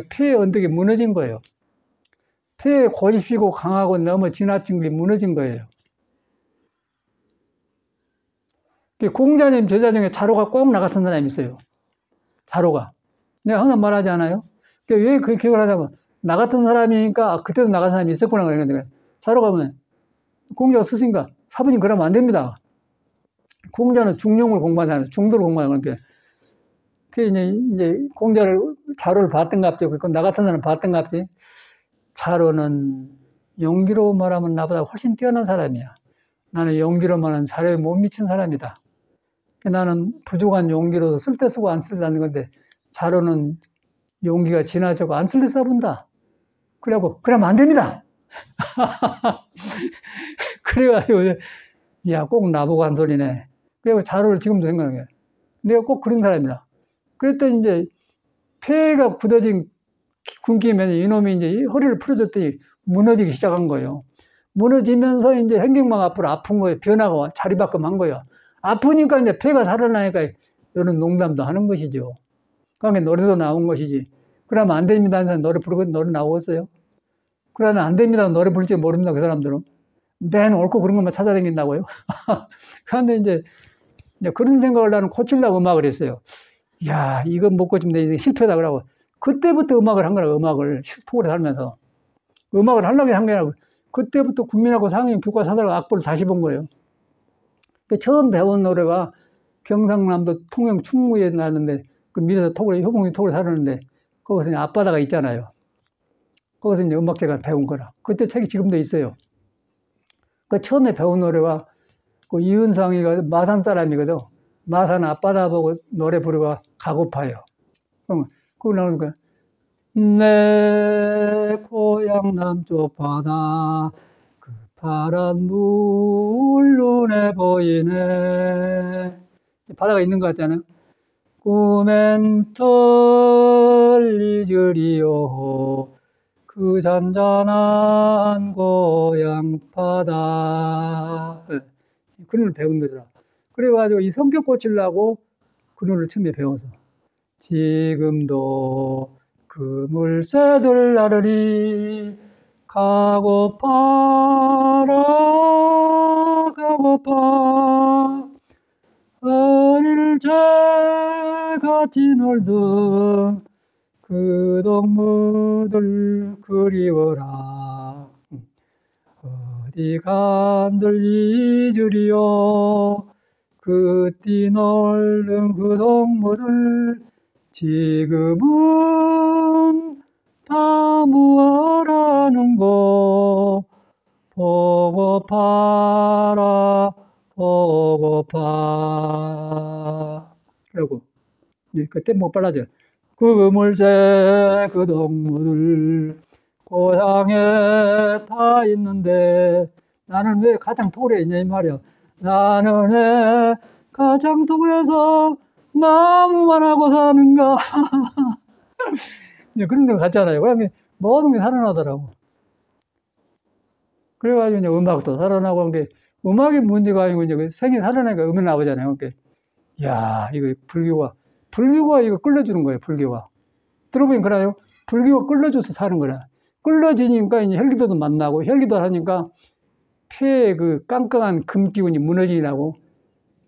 폐의 언덕이 무너진 거예요. 폐에 고집시고 강하고 너무 지나친 게 무너진 거예요. 공자님 제자 중에 자로가 꼭 나갔던 사람이 있어요. 자로가. 내가 항상 말하지 않아요? 왜 그 기억을 하자면 나 같은 사람이니까 그때도 나 같은 사람이 있었구나 그러는데 자러 가면 공자가 스승인가 사부님 그러면 안 됩니다. 공자는 중용을 공부하는 사람, 중도를 공부하는 거니까 그 이제 공자를 자로를 봤던갑죠. 그러니까 나 같은 사람 봤던갑지. 자로는 용기로 말하면 나보다 훨씬 뛰어난 사람이야. 나는 용기로 말하면 자료에 못 미친 사람이다. 나는 부족한 용기로도 쓸 때 쓰고 안 쓸 때 하는 건데 자로는 용기가 지나치고 안 쓸 때 써본다. 그래갖고 그러면 안 됩니다. 그래가지고 야, 꼭 나보고 한 소리네. 그래서 자로를 지금도 생각해. 내가 꼭 그런 사람이다. 그랬더니 이제 폐가 굳어진 굶기면 이놈이 이제 허리를 풀어줬더니 무너지기 시작한 거예요. 무너지면서 이제 행경막 앞으로 아픈 거예요. 변화가 자리바꿈한 거예요. 아프니까 이제 폐가 살아나니까 이런 농담도 하는 것이죠. 그러니까 노래도 나온 것이지. 그러면 안 됩니다. 노래 부르고 노래 나오겠어요? 그러면 안 됩니다. 노래 부를지 모릅니다. 그 사람들은. 맨 옳고 그런 것만 찾아다닌다고요. 그런데 이제 그런 생각을 나는 고치려고 음악을 했어요. 야, 이거 못 고치면 이제 실패다 그러고. 그때부터 음악을 한 거라고, 음악을. 토를 살면서. 음악을 하려고 한 게 아니라, 그때부터 국민학교 4학년 교과서다가 악보를 다시 본 거예요. 처음 배운 노래가 경상남도 통영 충무에 나는데, 그 밑에서 효봉이 톡을 사르는데, 거기서 이제 앞바다가 있잖아요. 거기서 이제 음악제가 배운 거라. 그때 책이 지금도 있어요. 그 처음에 배운 노래가 그 이은상이가 마산 사람이거든. 마산 앞바다 보고 노래 부르고 가고파요. 그거 나오니까 내 고향 남쪽 바다 그 파란 물 눈에 보이네. 바다가 있는 것 같잖아요. 꿈엔 떨리즈리요 그 잔잔한 고향 바다. 그 노래를 배운 거더라. 그래가지고 이 성격 고치려고 그 노래를 처음에 배워서 지금도 그 물새들 나르리 가고파라 가고파 어릴 적 같이 놀던 그 동무들 그리워라 어디 간들 잊으리요 그 뛰놀던 그 동무들 지금은 다 무엇하는고 보고파라 보고파 그러고 그때 못 빨라져 그 물새 그 동무들 고향에 다 있는데 나는 왜 가장 토울에 있냐 이 말이야. 나는 왜 가장 토울에서 나무만 하고 사는가. 그런 거 같잖아요. 그러면 모든 게 살아나더라고. 그래가지고 이제 음악도 살아나고 한 게 음악이 문제가 아니고 이제 생이 살아나니까 음이 나오잖아요. 그러니까 야 이거 불교가 이거 끌려주는 거예요. 불교가 들어보면 그래요. 불교가 끌려줘서 사는 거라. 끌려지니까 이제 혈기도도 만나고 혈기도 하니까 폐에 그 깡깡한 금 기운이 무너지라고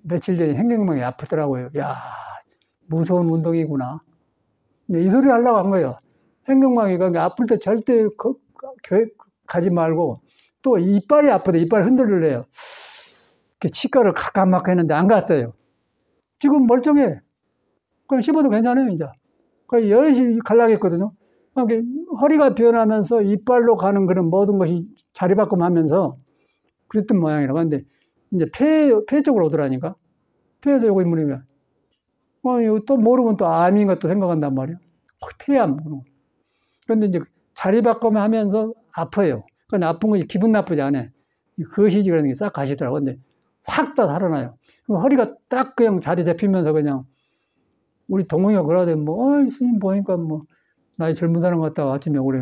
며칠 전에 행경막이 아프더라고요. 야 무서운 운동이구나. 이 소리 하려고 한 거예요. 행경막이 아플 때 절대 교회 가지 말고 또 이빨이 아프다. 이빨 흔들려요. 치과를 가까맣게 했는데 안 갔어요. 지금 멀쩡해. 그냥 씹어도 괜찮아요, 이제. 그래서 열심히 가려고 했거든요. 그러니까 허리가 변하면서 이빨로 가는 그런 모든 것이 자리바꿈하면서 그랬던 모양이라고 하는데, 이제 폐 쪽으로 오더라니까. 폐에서 요거 물으면, 이거 또 모르면 또 암인 것도 생각한단 말이에요. 폐암. 그런데 이제 자리바꿈 하면서 아파요. 그건 아픈 것이 기분 나쁘지 않아. 거시지 그런 게 싹 가시더라고. 근데 확 다 살아나요. 허리가 딱 그냥 자리 잡히면서 그냥 우리 동호이가 그러대 스님 보니까 나이 젊은 사람 같다고 아침에 오래.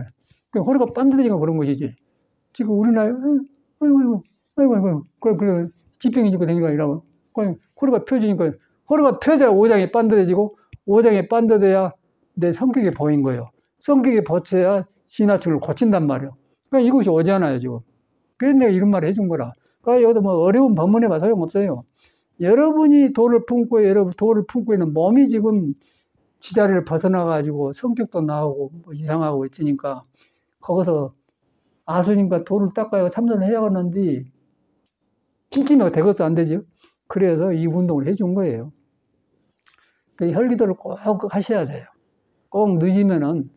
허리가 반드지가 그런 것이지. 지금 우리 나이, 아이고, 그래, 지병이 지고 다니는 거 아니라고. 허리가 펴지니까, 허리가 펴져야 오장이 반듯해지고, 오장이 반듯해야 내 성격이 보인 거예요. 성격이 보쳐야 지나치를 고친단 말이에요. 그러니까 이것이 오잖아요, 지금. 그래서 내가 이런 말을 해준 거라. 그러니까 여기도 어려운 법문해봐 소용없어요. 여러분이 돌을 품고 있는 몸이 지금 지자리를 벗어나가지고 성격도 나오고 뭐 이상하고 있으니까 거기서 아수님과 돌을 닦아야 참선을 해야겠는데 찜찜하게 되것도 안 되죠. 그래서 이 운동을 해준 거예요. 그 혈기도를 꼭 하셔야 돼요. 꼭 늦으면은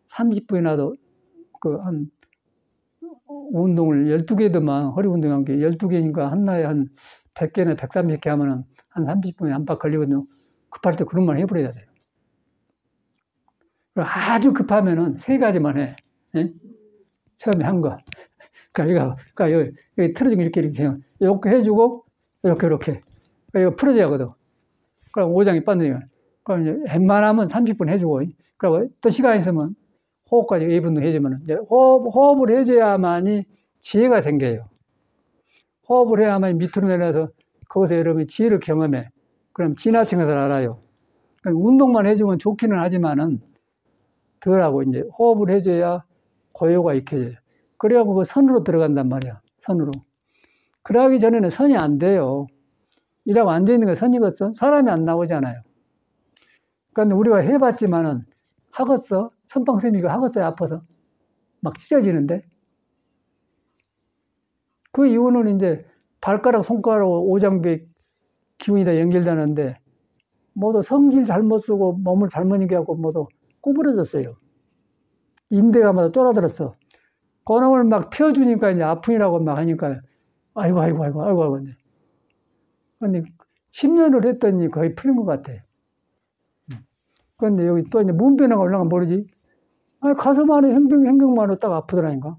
30분이라도 한 운동을 12개더만 허리 운동한 게 12개니까 한나에 한 100개나 130개 하면은 한 30분에 안팎 걸리거든요. 급할 때 그런 말 해버려야 돼요. 아주 급하면은 3가지만 해. 예? 처음에 한 거. 그러니까 여기 틀어지면 이렇게 해요. 이렇게 해주고, 이렇게. 이거 풀어져야 하거든. 그럼 오장이 빠지니까. 그럼 이제 웬만하면 30분 해주고, 그리고 또 시간 있으면 호흡까지 2분도 해주면, 이제 호흡을 해줘야만이 지혜가 생겨요. 호흡을 해야만 밑으로 내려서 거기서 여러분이 지혜를 경험해. 그럼 지나친 것을 알아요. 그러니까 운동만 해주면 좋기는 하지만은 덜하고 이제 호흡을 해줘야 고요가 익혀져요. 그래갖고 그 선으로 들어간단 말이야. 선으로. 그러기 전에는 선이 안 돼요. 이라고 앉아있는 게 선이겠어? 사람이 안 나오잖아요. 그런데 우리가 해봤지만은 하겠어? 선방쌤이 이거 하겠어요? 아파서? 막 찢어지는데? 그 이유는 이제 발가락, 손가락, 오장벽 기운이 다 연결되는데 모두 성질 잘못 쓰고 몸을 잘못 이겨갖고 모두 구부러졌어요. 인대가 막 쫄아들었어. 그놈을 막 펴주니까 이제 아프니라고 막 하니까 아이고. 근데 10년을 했더니 거의 풀린 것 같아. 그런데 여기 또 이제 문변화가 올라가면 모르지. 아니, 가슴 안에 행경만으로 딱 아프더라니까.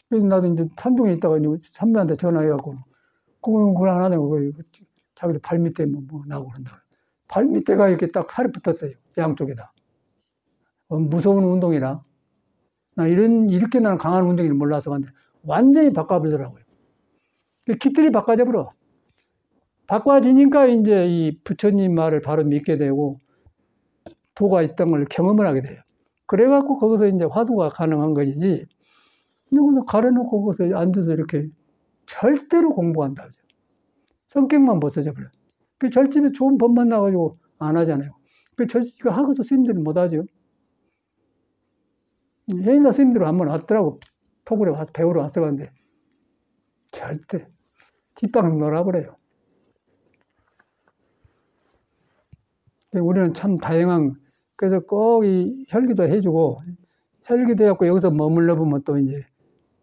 그래서 나도 이제 산중에 있다가 선배한테 전화해갖고, 그걸 안 하냐고, 자기도 발 밑에 뭐 나고 그런다. 발 밑에가 이렇게 딱 살이 붙었어요. 양쪽에다. 무서운 운동이라. 나 이렇게 나는 강한 운동인지 몰라서 근데 완전히 바꿔버리더라고요. 깃들이 바꿔져 버려. 바꿔지니까 이제 이 부처님 말을 바로 믿게 되고 도가 있던 걸 경험을 하게 돼요. 그래갖고 거기서 이제 화두가 가능한 것이지. 여기서 가려놓고 거기서 앉아서 이렇게 절대로 공부한다. 성격만 벗어져 버려. 그 절집에 좋은 법만 나가지고 안 하잖아요. 이거 하고서 스님들은 못 하죠. 해인사 스님들은 한번 왔더라고. 토굴에 와서 배우러 왔어. 근데 절대 뒷방을 놀아버려요. 우리는 참 다양한, 그래서 꼭 이 혈기도 해주고, 혈기도 해갖고 여기서 머물러 보면 또 이제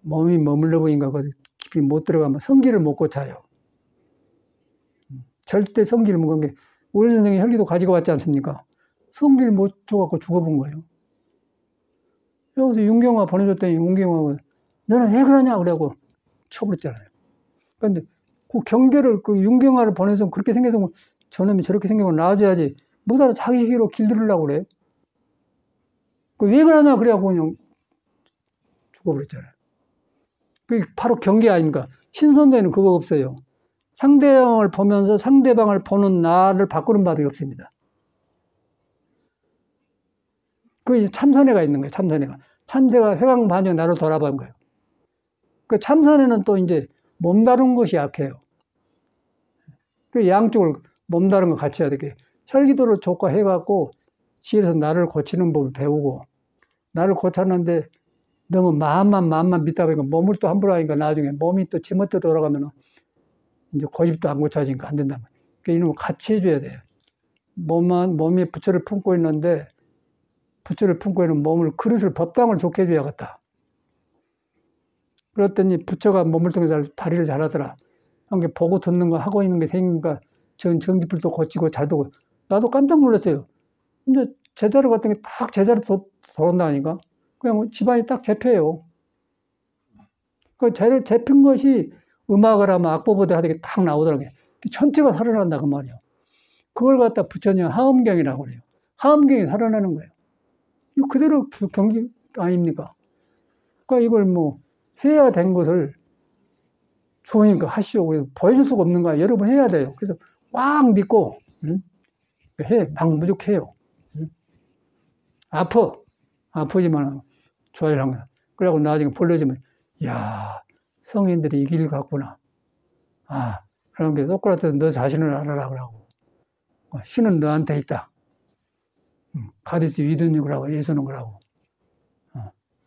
몸이 머물러 보니까 거기 깊이 못 들어가면 성기를 못 고쳐요. 절대 성기를 못 고친 게, 우리 선생이 혈기도 가지고 왔지 않습니까? 성기를 못 줘갖고 죽어본 거예요. 여기서 윤경화 보내줬더니 윤경화가 너는 왜 그러냐 그러고 쳐버렸잖아요. 그런데 그 경계를 그 윤경화를 보내서 그렇게 생겨서 저놈이 저렇게 생기고 놔줘야지 뭐다 자기 힘으로 길들으려고 그래. 왜 그러냐 그래갖고 그냥 죽어버렸잖아요. 그게 바로 경계 아닙니까? 신선도에는 그거 없어요. 상대방을 보면서 상대방을 보는 나를 바꾸는 법이 없습니다. 그 참선회가 있는 거예요. 참선회가. 참새가 회광반영 나를 돌아본 거예요. 그 참선회는 또 이제 몸다룬 것이 약해요. 그 양쪽을 몸다룬 거 같이 해야 되게. 혈기도를 족과해갖고 지에서 나를 고치는 법을 배우고 나를 고쳤는데 너무 마음만 믿다 보니까 몸을 또 함부로 하니까 나중에 몸이 또 지멋대로 돌아가면 이제 고집도 안 고쳐지니까 안 된다. 그러니까 이놈을 같이 해줘야 돼요. 몸이 부처를 품고 있는데 부처를 품고 있는 몸을 그릇을 법당을 좋게 해줘야겠다. 그랬더니 부처가 몸을 통해서 발휘를 잘하더라. 그러니까 보고 듣는 거 하고 있는 게 생기니까 정지불도 고치고 잘도 나도 깜짝 놀랐어요. 근데 제자로 갔더니 딱 제자로 돌아온다니까. 그냥 집안이 딱 잡혀요. 그 잡힌 것이 음악을 하면 악보보다 하는 게 딱 나오더라고요. 전체가 살아난다 그 말이에요. 그걸 갖다 부처님 하엄경이라고 그래요. 하엄경이 살아나는 거예요. 이거 그대로 경기 아닙니까? 그러니까 이걸 뭐 해야 된 것을 좋으니까 하시오. 보여줄 수가 없는 거야. 여러분 해야 돼요. 그래서 꽉 믿고 막 무조해요. 아프지만 좋아지는 거야. 그래갖고 나중에 불러주면 야 성인들이 이 길을 갔구나. 그런 게 소크라테스 너 자신을 알아라 그러고 신은 너한테 있다. 가디스 믿는 거라고 예수는 거라고.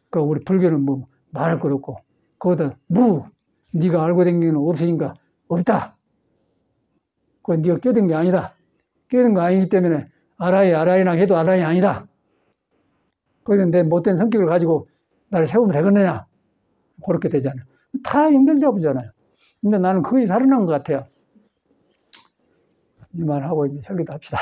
그러니까 우리 불교는 뭐 말할 것 없고 거기다 네가 알고 댕기는 거 없으니까 없다. 그건 네가 껴든 게 아니다. 껴든 거 아니기 때문에 알아이나 해도 알아이 아니다. 거기는 내 못된 성격을 가지고 나를 세우면 되겠느냐. 그렇게 되잖아요. 다 연결잡으잖아요. 근데 나는 거의 살아난 것 같아요. 이만하고 이제 혈기도 합시다.